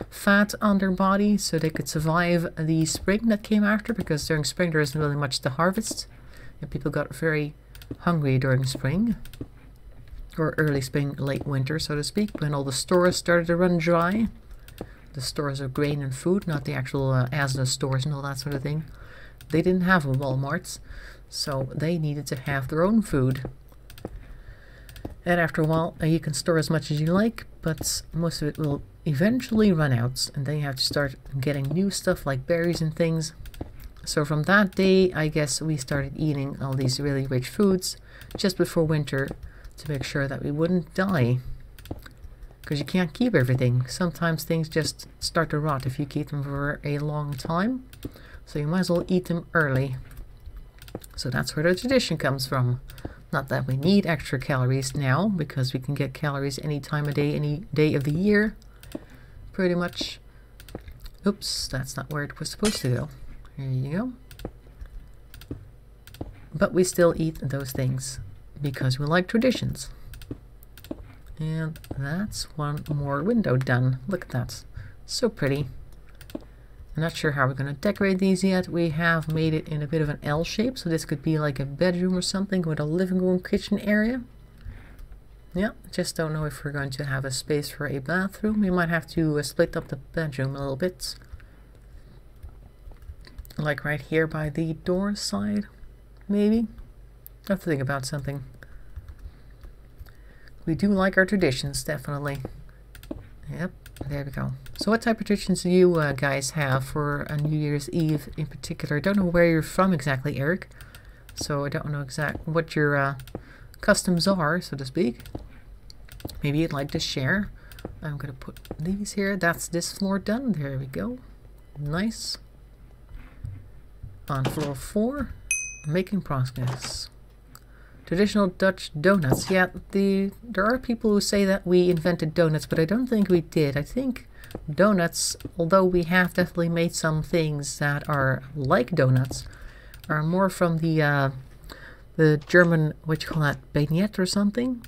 Speaker 1: fat on their body so they could survive the spring that came after, because during spring there isn't really much to harvest. And people got very hungry during spring. Or early spring, late winter, so to speak, when all the stores started to run dry. The stores of grain and food, not the actual Asda stores and all that sort of thing. They didn't have Walmarts, so they needed to have their own food. And after a while, you can store as much as you like, but most of it will eventually run out, and then you have to start getting new stuff like berries and things. So from that day, I guess we started eating all these really rich foods just before winter to make sure that we wouldn't die. Because you can't keep everything. Sometimes things just start to rot if you keep them for a long time. So you might as well eat them early. So that's where the tradition comes from. Not that we need extra calories now, because we can get calories any time of day, any day of the year. Pretty much. Oops, that's not where it was supposed to go. Here you go. But we still eat those things because we like traditions. And that's one more window done. Look at that. So pretty. I'm not sure how we're going to decorate these yet. We have made it in a bit of an L shape, so this could be like a bedroom or something with a living room kitchen area. Yeah, just don't know if we're going to have a space for a bathroom. We might have to split up the bedroom a little bit. Like right here by the door side, maybe. I have to think about something. We do like our traditions, definitely. Yep, there we go. So what type of traditions do you guys have for a New Year's Eve in particular? I don't know where you're from exactly, Eric. So I don't know exactly what your customs are, so to speak. Maybe you'd like to share. I'm going to put these here. That's this floor done. There we go. Nice. On floor 4, making progress. Traditional Dutch donuts. Yeah, there are people who say that we invented donuts, but I don't think we did. I think donuts, although we have definitely made some things that are like donuts, are more from the German, what you call that, baguette or something?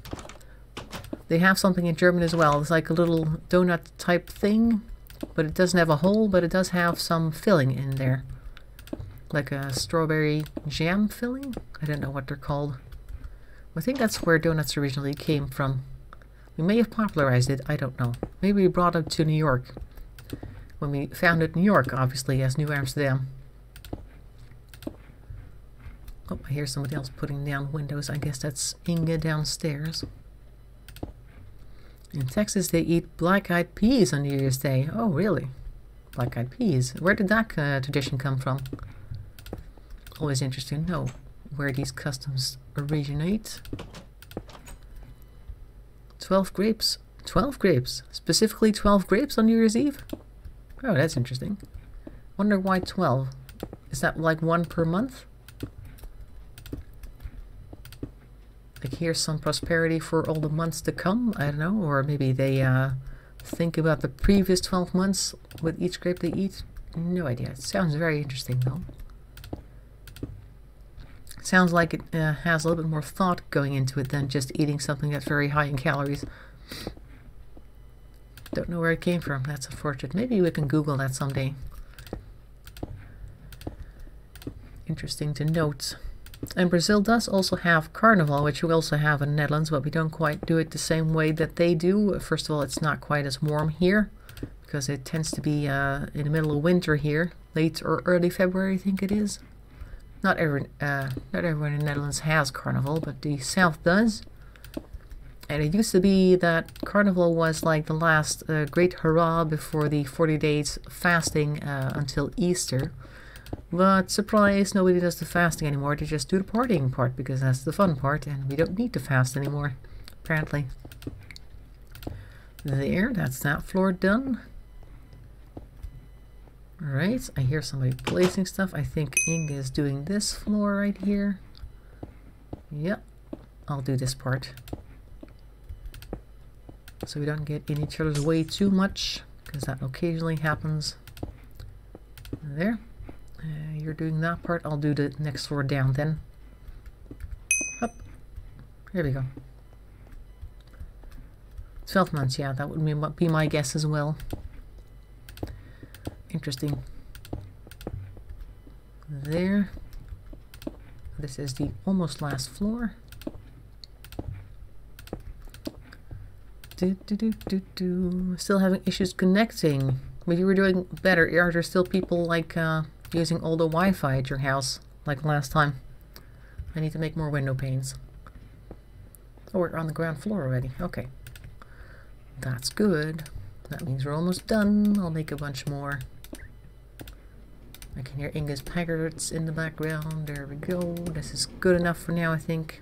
Speaker 1: They have something in German as well. It's like a little donut type thing, but it doesn't have a hole, but it does have some filling in there. Like a strawberry jam filling? I don't know what they're called. I think that's where donuts originally came from. We may have popularized it, I don't know. Maybe we brought it to New York. When we founded New York, obviously, as New Amsterdam. Oh, I hear somebody else putting down windows. I guess that's Inge downstairs. In Texas, they eat black-eyed peas on New Year's Day. Oh, really? Black-eyed peas. Where did that tradition come from? Always interesting to know where these customs originate. 12 grapes. 12 grapes. Specifically 12 grapes on New Year's Eve? Oh, that's interesting. Wonder why 12? Is that like one per month? Like here's some prosperity for all the months to come? I don't know. Or maybe they think about the previous 12 months with each grape they eat? No idea. It sounds very interesting though. Sounds like it has a little bit more thought going into it than just eating something that's very high in calories. Don't know where it came from. That's unfortunate. Maybe we can Google that someday. Interesting to note. And Brazil does also have Carnival, which we also have in the Netherlands, but we don't quite do it the same way that they do. First of all, it's not quite as warm here, because it tends to be in the middle of winter here. Late or early February, I think it is. Not everyone in the Netherlands has Carnival, but the South does. And it used to be that Carnival was like the last great hurrah before the 40 days fasting until Easter. But surprise, nobody does the fasting anymore. They just do the partying part because that's the fun part, and we don't need to fast anymore, apparently. There, that's that floor done. Alright, I hear somebody placing stuff. I think Inge is doing this floor right here. Yep, I'll do this part. So we don't get in each other's way too much, because that occasionally happens. There. You're doing that part. I'll do the next floor down then. Up. Here we go. 12 months, yeah, that would be my guess as well. Interesting. There. This is the almost last floor. Still having issues connecting. But you were doing better. Are there still people like using all the Wi-Fi at your house like last time? I need to make more window panes. Oh, we're on the ground floor already. Okay. That's good. That means we're almost done. I'll make a bunch more. I can hear Inga's Paggarts in the background. There we go. This is good enough for now, I think.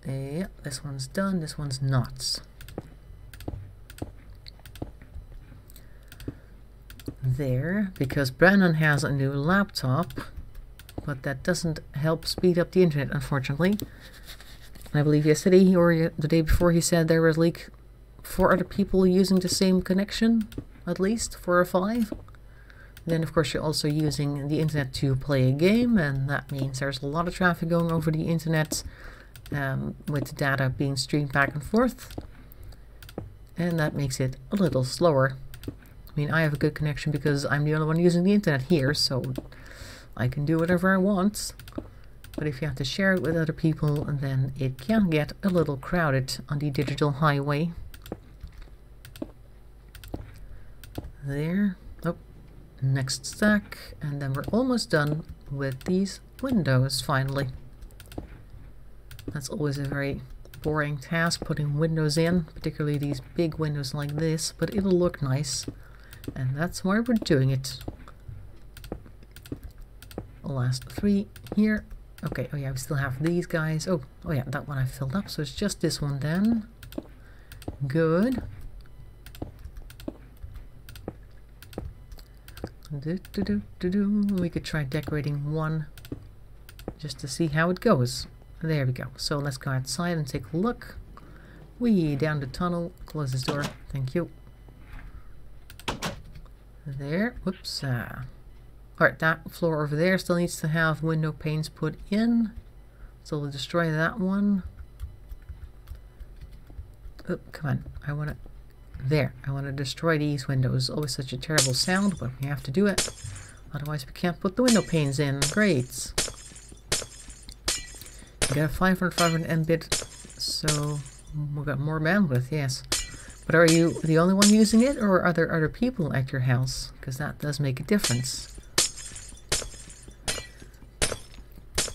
Speaker 1: Yeah, this one's done. This one's not. There, because Brandon has a new laptop, but that doesn't help speed up the internet, unfortunately. I believe yesterday or the day before he said there was like 4 other people using the same connection, at least 4 or 5. Then of course you're also using the internet to play a game, and that means there's a lot of traffic going over the internet with data being streamed back and forth, and that makes it a little slower. I mean, I have a good connection because I'm the only one using the internet here, so I can do whatever I want. But if you have to share it with other people, then it can get a little crowded on the digital highway. There. Oh, next stack. And then we're almost done with these windows, finally. That's always a very boring task, putting windows in, particularly these big windows like this, but it'll look nice. And that's why we're doing it. Last 3 here. Okay, oh yeah, we still have these guys. Oh yeah, that one I filled up, so it's just this one then. Good. We could try decorating one just to see how it goes. There we go. So let's go outside and take a look. Wee, down the tunnel. Close this door. Thank you. There. Whoops. Alright, that floor over there still needs to have window panes put in. So we'll destroy that one. Oh, come on. I want to... There. I want to destroy these windows. Always such a terrible sound, but we have to do it. Otherwise we can't put the window panes in. Great. We got 500 Mbit, so we've got more bandwidth, yes. But are you the only one using it, or are there other people at your house? Because that does make a difference.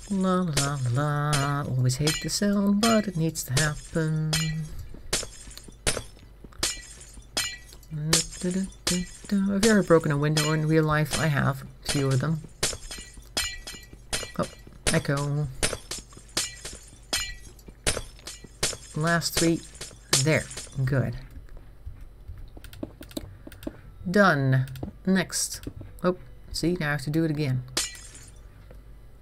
Speaker 1: La la la, always hate the sound, but it needs to happen. Have you ever broken a window in real life? I have, a few of them. Oh, echo. Last 3, there, good. Done. Next. Oh, see, now I have to do it again.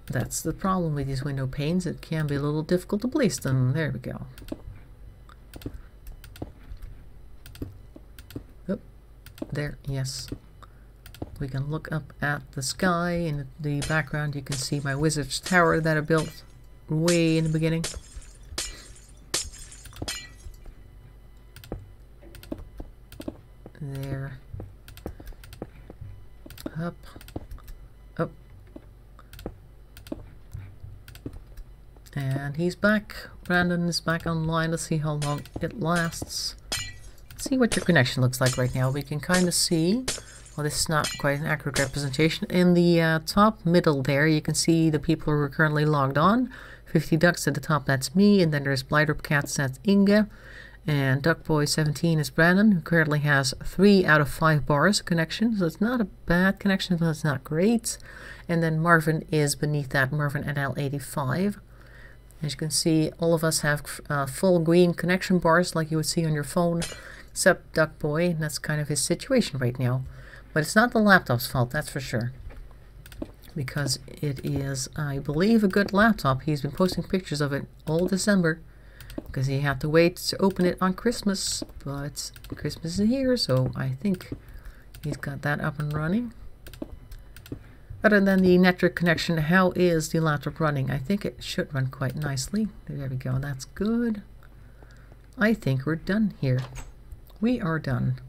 Speaker 1: That's the problem with these window panes. It can be a little difficult to place them. There we go. Oh, there, yes. We can look up at the sky. In the background you can see my wizard's tower that I built way in the beginning. There. Up. Up. And he's back. Brandon is back online. Let's see how long it lasts. Let's see what your connection looks like right now. We can kind of see... Well, this is not quite an accurate representation. In the top middle there, you can see the people who are currently logged on. 50 Ducks at the top, that's me. And then there's Blighter Cats, that's Inga. And Duckboy17 is Brandon, who currently has 3 out of 5 bars connection. So it's not a bad connection, but it's not great. And then Marvin is beneath that, Marvin NL85. As you can see, all of us have full green connection bars like you would see on your phone, except Duckboy, and that's kind of his situation right now. But it's not the laptop's fault, that's for sure. Because it is, I believe, a good laptop. He's been posting pictures of it all December. Because he had to wait to open it on Christmas. But Christmas is here, so I think he's got that up and running. Other than the network connection, how is the laptop running? I think it should run quite nicely. There we go, that's good. I think we're done here. We are done.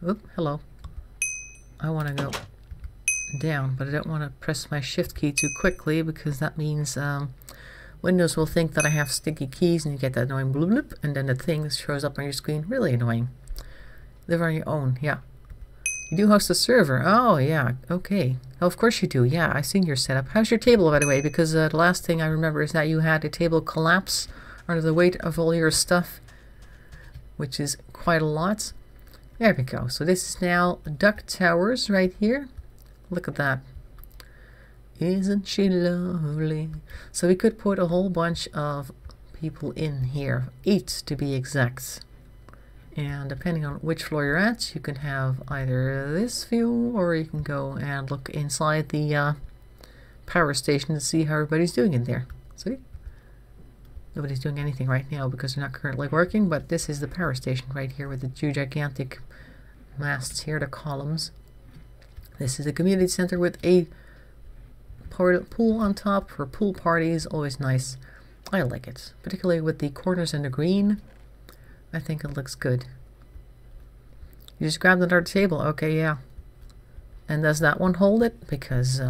Speaker 1: Oop, hello. I want to go down, but I don't want to press my shift key too quickly because that means Windows will think that I have sticky keys and you get that annoying bloop bloop, and then the thing shows up on your screen. Really annoying. Live on your own, yeah. You do host a server. Oh, yeah, okay. Oh, of course you do. Yeah, I've seen your setup. How's your table, by the way? Because the last thing I remember is that you had a table collapse under the weight of all your stuff, which is quite a lot. There we go. So this is now DuckTowers right here. Look at that. Isn't she lovely? So we could put a whole bunch of people in here. 8 to be exact. And depending on which floor you're at, you can have either this view or you can go and look inside the power station to see how everybody's doing in there. See? Nobody's doing anything right now because they're not currently working, but this is the power station right here with the two gigantic masts here, the columns. This is a community center with a pool on top for pool parties. Always nice. I like it, particularly with the corners in the green. I think it looks good. You just grabbed another table. Okay, yeah. And does that one hold it? Because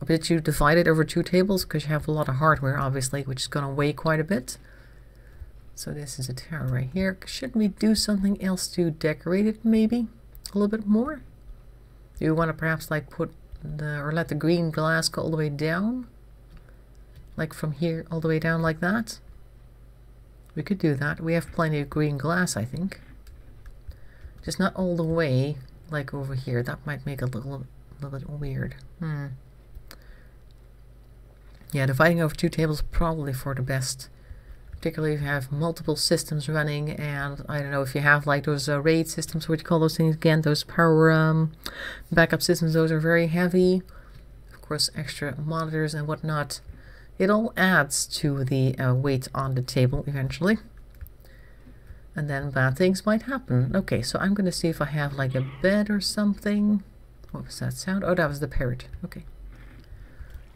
Speaker 1: did you divide it over 2 tables? Because you have a lot of hardware, obviously, which is going to weigh quite a bit. So this is a tower right here. Should we do something else to decorate it, maybe? A little bit more? Do you want to perhaps like put or let the green glass go all the way down? Like from here all the way down like that? We could do that. We have plenty of green glass, I think. Just not all the way, like over here. That might make it a little bit weird. Yeah, dividing over 2 tables probably for the best. Particularly if you have multiple systems running, and I don't know if you have like those RAID systems, what do you call those things again? Those power backup systems, those are very heavy. Of course, extra monitors and whatnot. It all adds to the weight on the table eventually. And then bad things might happen. Okay, so I'm going to see if I have like a bed or something. What was that sound? Oh, that was the parrot. Okay.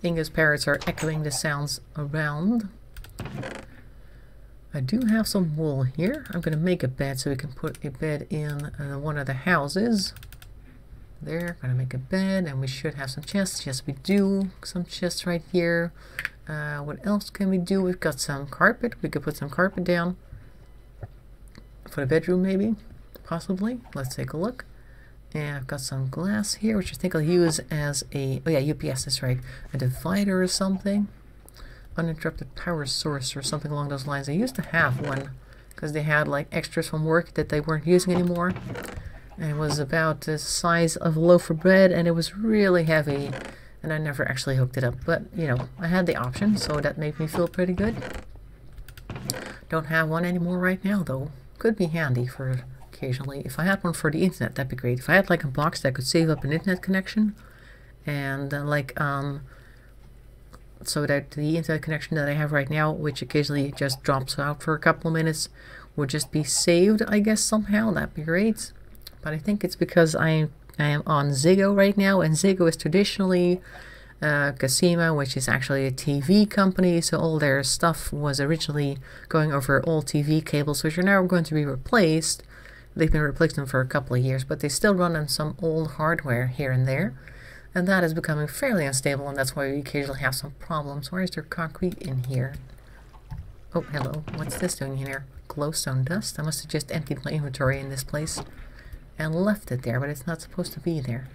Speaker 1: Inga's parrots are echoing the sounds around. I do have some wool here. I'm going to make a bed so we can put a bed in one of the houses. There, going to make a bed, and we should have some chests. Yes, we do. Some chests right here. What else can we do? We've got some carpet. We could put some carpet down for the bedroom, maybe, possibly. Let's take a look. And I've got some glass here, which I think I'll use as a, oh yeah, UPS, that's right, a divider or something. Uninterrupted power source or something along those lines. I used to have one because they had like extras from work that they weren't using anymore. And it was about the size of a loaf of bread, and it was really heavy. And I never actually hooked it up, but you know, I had the option, so that made me feel pretty good. Don't have one anymore right now, though. Could be handy for occasionally. If I had one for the internet, that'd be great. If I had like a box that could save up an internet connection, and so that the internet connection that I have right now, which occasionally just drops out for a couple of minutes, would just be saved, I guess, somehow. That'd be great. But I think it's because I am on Ziggo right now, and Ziggo is traditionally Casima, which is actually a TV company, so all their stuff was originally going over old TV cables, which are now going to be replaced. They've been replacing them for a couple of years, but they still run on some old hardware here and there, and that is becoming fairly unstable, and that's why we occasionally have some problems. Why is there concrete in here? Oh, hello. What's this doing in here? Glowstone dust? I must have just emptied my inventory in this place and left it there, but it's not supposed to be there.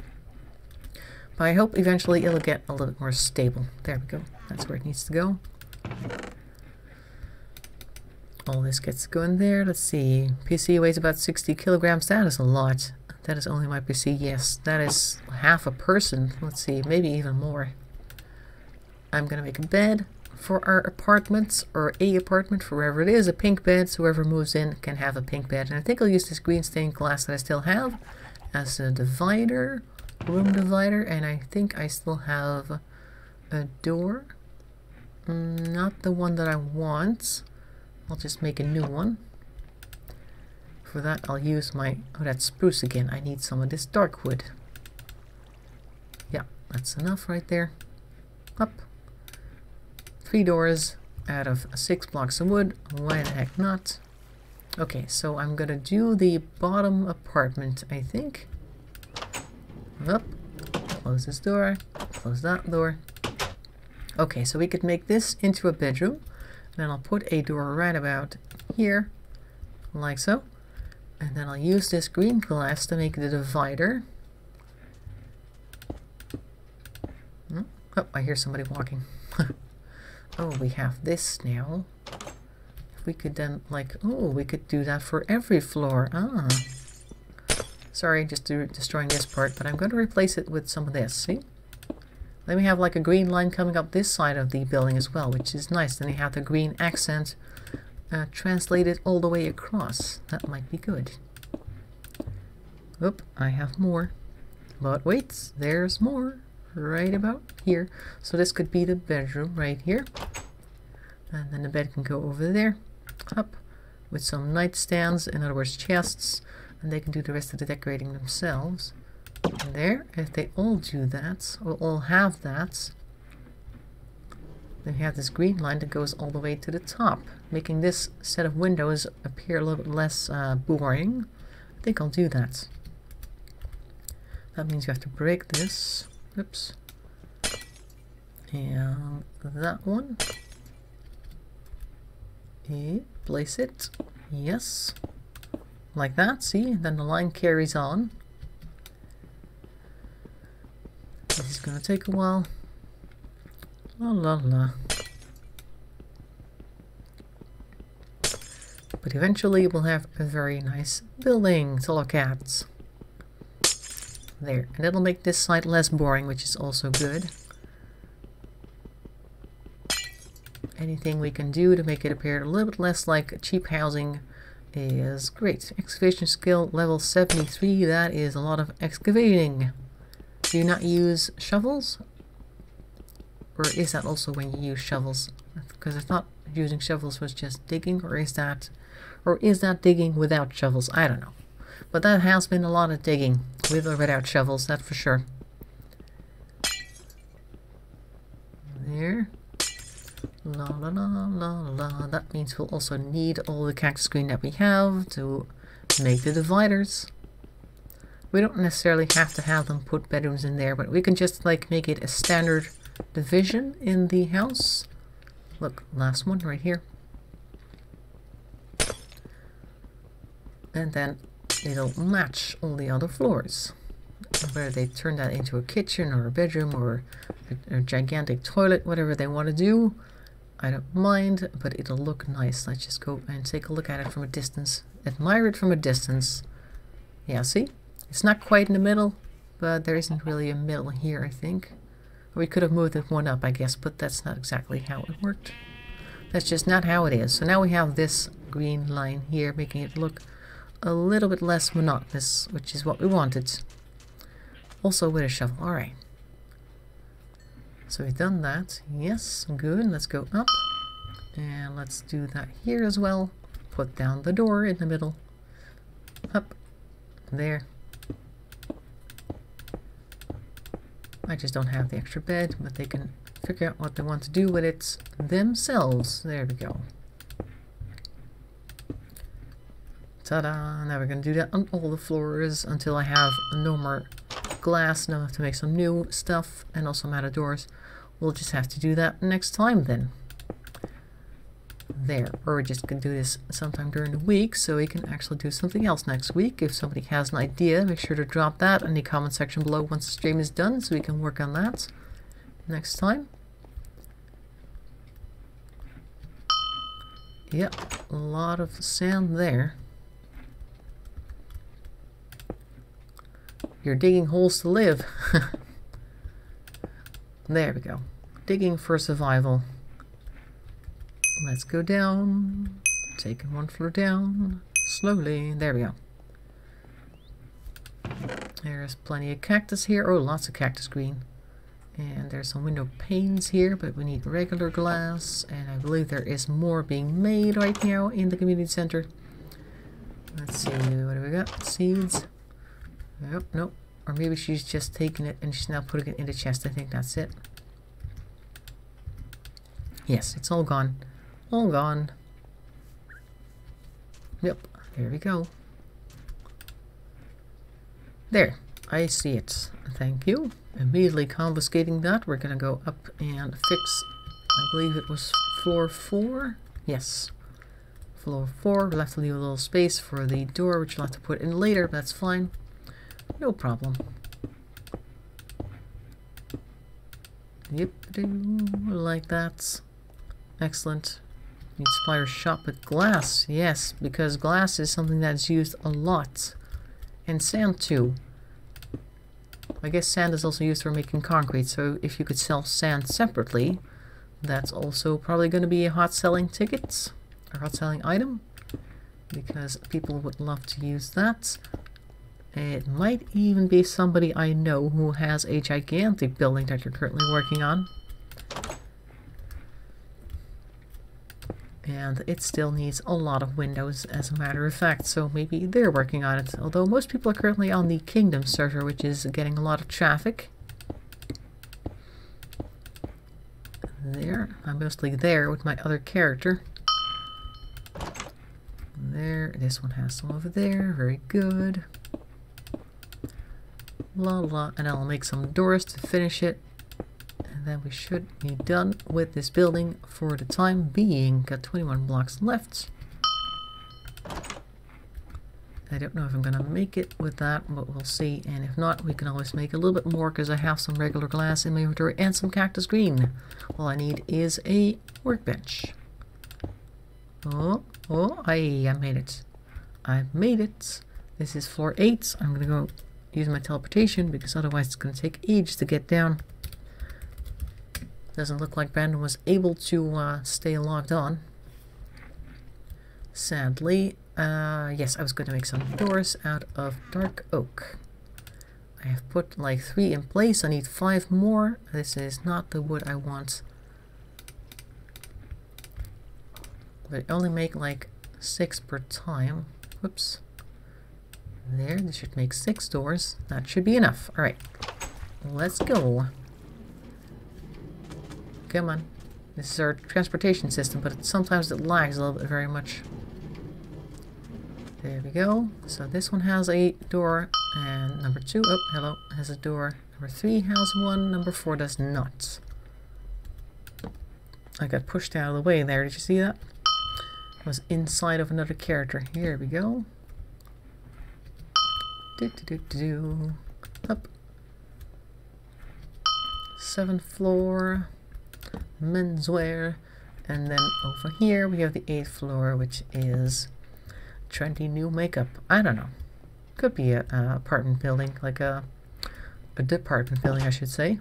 Speaker 1: But I hope eventually it'll get a little bit more stable. There we go. That's where it needs to go. All this gets to go in there. Let's see. PC weighs about 60 kilograms. That is a lot. That is only my PC. Yes, that is half a person. Let's see, maybe even more. I'm gonna make a bed for our apartments, or a apartment, for wherever it is. A pink bed, so whoever moves in can have a pink bed. And I think I'll use this green stained glass that I still have as a divider, room divider, and I think I still have a door. Not the one that I want. I'll just make a new one. For that, I'll use my... oh, that's spruce again. I need some of this dark wood. Yeah, that's enough right there. Up. 3 doors out of 6 blocks of wood. Why the heck not? Okay, so I'm gonna do the bottom apartment, I think. Up. Close this door. Close that door. Okay, so we could make this into a bedroom. Then I'll put a door right about here, like so. And then I'll use this green glass to make the divider. Oh, I hear somebody walking. Oh, we have this now. If we could then, like, oh, we could do that for every floor. Ah. Sorry, just destroying this part, but I'm going to replace it with some of this, see? Then we have like a green line coming up this side of the building as well, which is nice. Then you have the green accent translated all the way across. That might be good. Oop, I have more. But wait, there's more. Right about here. So this could be the bedroom right here. And then the bed can go over there. Up. With some nightstands, in other words chests. And they can do the rest of the decorating themselves. And there, if they all do that, or all have that, then you have this green line that goes all the way to the top, making this set of windows appear a little bit less boring. I think I'll do that. That means you have to break this. Oops. And that one. Place it. Yes. Like that, see? Then the line carries on. This is gonna take a while. La la la. But eventually we'll have a very nice building to look at. There. And that'll make this side less boring, which is also good. Anything we can do to make it appear a little bit less like cheap housing is great. Excavation skill level 73. That is a lot of excavating. Do you not use shovels? Or is that also when you use shovels? Because I thought using shovels was just digging, or is that digging without shovels? I don't know. But that has been a lot of digging with or without shovels, that's for sure. There. La la la la la. That means we'll also need all the cactus green that we have to make the dividers. We don't necessarily have to have them put bedrooms in there, but we can just like make it a standard division in the house. Look, last one right here. And then it'll match all the other floors. Whether they turn that into a kitchen or a bedroom or a gigantic toilet, whatever they want to do, I don't mind, but it'll look nice. Let's just go and take a look at it from a distance. Admire it from a distance. Yeah, see? It's not quite in the middle, but there isn't really a middle here, I think. We could have moved it one up, I guess, but that's not exactly how it worked. That's just not how it is. So now we have this green line here, making it look a little bit less monotonous, which is what we wanted. Also with a shovel. Alright. So we've done that. Yes, good. Let's go up. And let's do that here as well. Put down the door in the middle. Up. There. I just don't have the extra bed, but they can figure out what they want to do with it themselves. There we go. Ta-da! Now we're going to do that on all the floors until I have no more glass. Now I have to make some new stuff, and also matadors. We'll just have to do that next time then. There. Or we're just going to do this sometime during the week, so we can actually do something else next week. If somebody has an idea, make sure to drop that in the comment section below once the stream is done, so we can work on that next time. Yep, a lot of sand there. You're digging holes to live. There we go. Digging for survival. Let's go down. Taking one floor down. Slowly. There we go. There's plenty of cactus here. Oh, lots of cactus green. And there's some window panes here, but we need regular glass. And I believe there is more being made right now in the community center. Let's see. What do we got? Seeds. Nope, nope. Or maybe she's just taking it and she's now putting it in the chest. I think that's it. Yes, it's all gone. All gone. Yep, there we go. There. I see it. Thank you. Immediately confiscating that. We're gonna go up and fix, I believe it was floor 4. Yes. Floor 4. We'll have to leave a little space for the door, which we'll have to put in later, but that's fine. No problem. Yep, like that. Excellent. Need supplier shop with glass. Yes, because glass is something that's used a lot. And sand too. I guess sand is also used for making concrete, so if you could sell sand separately, that's also probably going to be a hot selling ticket, or hot selling item, because people would love to use that. It might even be somebody I know who has a gigantic building that you're currently working on. And it still needs a lot of windows, as a matter of fact, so maybe they're working on it. Although most people are currently on the Kingdom server, which is getting a lot of traffic. There. I'm mostly there with my other character. There. This one has some over there. Very good. La la. And I'll make some doors to finish it. And then we should be done with this building for the time being. Got 21 blocks left. I don't know if I'm going to make it with that, but we'll see. And if not, we can always make a little bit more because I have some regular glass in my inventory and some cactus green. All I need is a workbench. Oh, I made it. I made it. This is floor 8. I'm going to go use my teleportation because otherwise it's going to take ages to get down. Doesn't look like Brandon was able to stay logged on. Sadly. Yes, I was going to make some doors out of dark oak. I have put like 3 in place. I need 5 more. This is not the wood I want. But I only make like 6 per time. Whoops. There, this should make 6 doors. That should be enough. Alright, let's go. Come on. This is our transportation system, but sometimes it lags a little bit very much. There we go. So this one has a door, and number 2, oh, hello, has a door. Number 3 has one, number 4 does not. I got pushed out of the way there, did you see that? I was inside of another character. Here we go. Up. 7th floor. Menswear. And then over here we have the 8th floor, which is trendy new makeup. I don't know. Could be a apartment building, like a department building, I should say.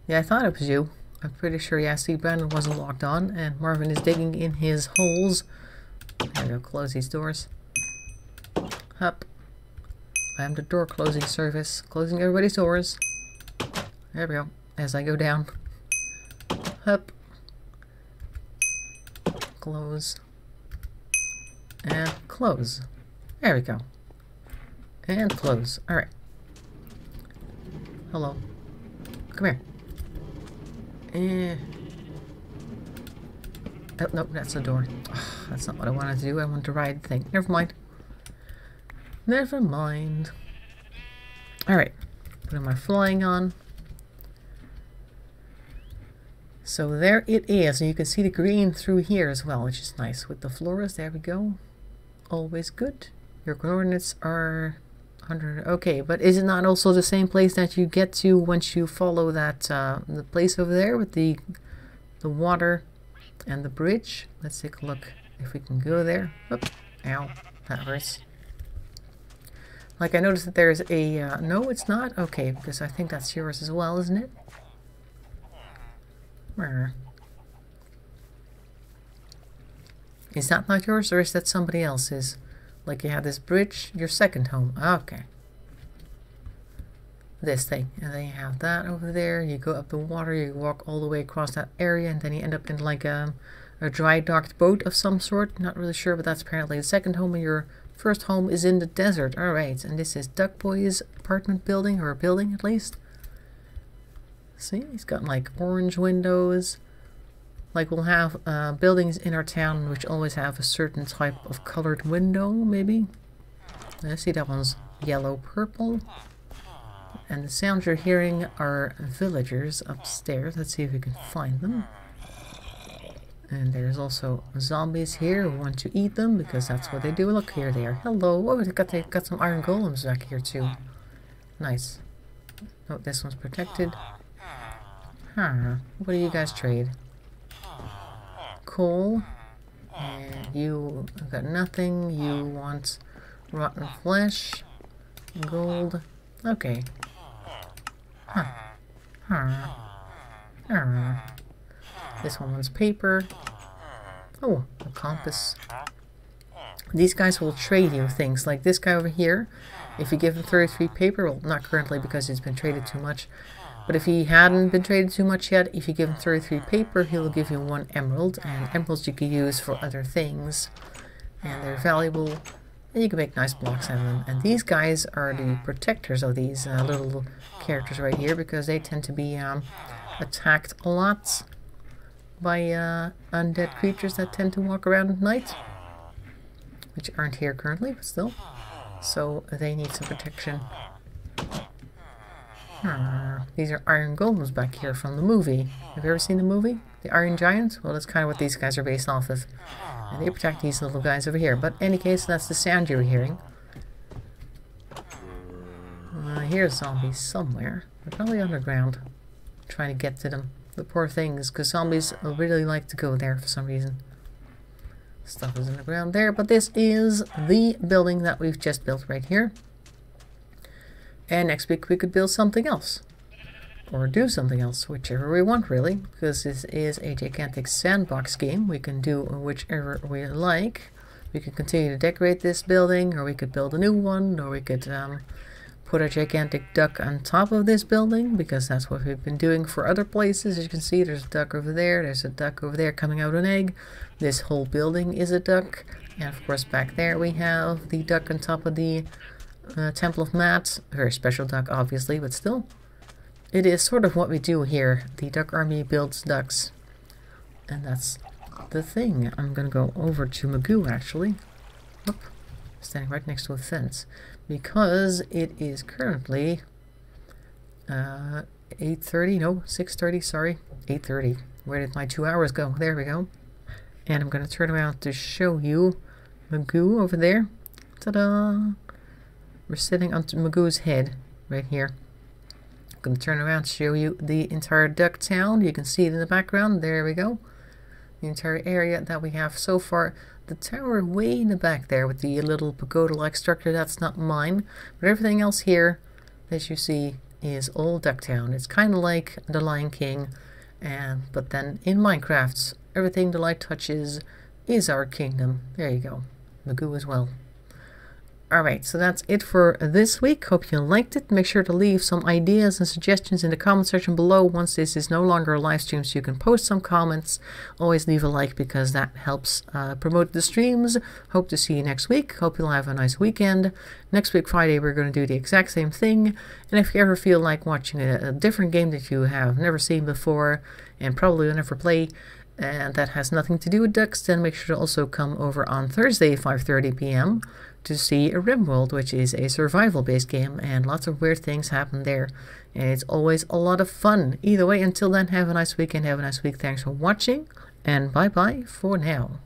Speaker 1: Yeah, I thought it was you. I'm pretty sure. Yeah, see, Brandon wasn't logged on, and Marvin is digging in his holes. There we go. Close these doors. Up. I am the door closing service, closing everybody's doors. There we go. As I go down. Up. Close. And close. There we go. And close. Alright. Hello. Come here. Oh, no, that's the door. Oh, that's not what I wanted to do. I want to ride the thing. Never mind. Never mind. Alright. Putting my flying on. So there it is. And you can see the green through here as well, which is nice. With the floors, there we go. Always good. Your coordinates are 100. Okay, but is it not also the same place that you get to once you follow that the place over there with the water and the bridge? Let's take a look if we can go there. Oop. Ow, that hurts. Like I noticed that there's a no, it's not. Okay, because I think that's yours as well, isn't it? Where? Is that not yours, or is that somebody else's? Like you have this bridge, your second home. Okay. This thing. And then you have that over there. You go up the water, you walk all the way across that area, and then you end up in like a dry docked boat of some sort. Not really sure, but that's apparently the second home, and your first home is in the desert. Alright, and this is Duck Boy's apartment building, or a building at least. See, he's got like orange windows. Like we'll have buildings in our town which always have a certain type of colored window, maybe. I see that one's yellow, purple. And the sounds you're hearing are villagers upstairs. Let's see if we can find them. And there's also zombies here who want to eat them because that's what they do. Look, here they are. Hello. Oh, they've got some iron golems back here too. Nice. Oh, this one's protected. Huh. What do you guys trade? Coal. And you got nothing. You want rotten flesh. Gold. Okay. Huh. Huh. Huh. This one wants paper. Oh, a compass. These guys will trade you things. Like this guy over here. If you give him 33 paper, well, not currently because he's been traded too much. But if he hadn't been traded too much yet, if you give him 33 paper, he'll give you 1 emerald. And emeralds you can use for other things. And they're valuable. And you can make nice blocks out of them. And these guys are the protectors of these little characters right here. Because they tend to be attacked a lot by undead creatures that tend to walk around at night. Which aren't here currently, but still. So they need some protection. These are iron golems back here from the movie. Have you ever seen the movie? The Iron Giant? Well, that's kind of what these guys are based off of. And they protect these little guys over here. But in any case, that's the sound you were hearing. Here's zombies somewhere. They're probably underground. I'm trying to get to them. The poor things, because zombies really like to go there for some reason. Stuff is in the ground there, but this is the building that we've just built right here. And next week we could build something else. Or do something else, whichever we want really. Because this is a gigantic sandbox game. We can do whichever we like. We could continue to decorate this building, or we could build a new one, or we could put a gigantic duck on top of this building, because that's what we've been doing for other places. As you can see, there's a duck over there, there's a duck over there coming out an egg. This whole building is a duck. And of course back there we have the duck on top of the Temple of Matt. A very special duck obviously, but still. It is sort of what we do here. The duck army builds ducks. And that's the thing. I'm gonna go over to Magoo actually. Oop, standing right next to a fence. Because it is currently 8:30, no, 6:30, sorry, 8:30. Where did my 2 hours go? There we go. And I'm going to turn around to show you Magoo over there. Ta-da! We're sitting on Magoo's head right here. I'm going to turn around to show you the entire Ducktown. You can see it in the background. There we go. The entire area that we have so far. The tower way in the back there with the little pagoda-like structure, that's not mine. But everything else here that you see is all Ducktown. It's kind of like the Lion King, but then in Minecraft, everything the light touches is our kingdom. There you go. Magoo as well. Alright, so that's it for this week. Hope you liked it. Make sure to leave some ideas and suggestions in the comment section below once this is no longer a live stream, so you can post some comments. Always leave a like because that helps promote the streams. Hope to see you next week. Hope you'll have a nice weekend. Next week, Friday, we're going to do the exact same thing. And if you ever feel like watching a different game that you have never seen before and probably will never play, and that has nothing to do with ducks, then make sure to also come over on Thursday, 5:30 p.m. to see a RimWorld, which is a survival-based game, and lots of weird things happen there. And it's always a lot of fun. Either way, until then, have a nice weekend, have a nice week. Thanks for watching, and bye-bye for now.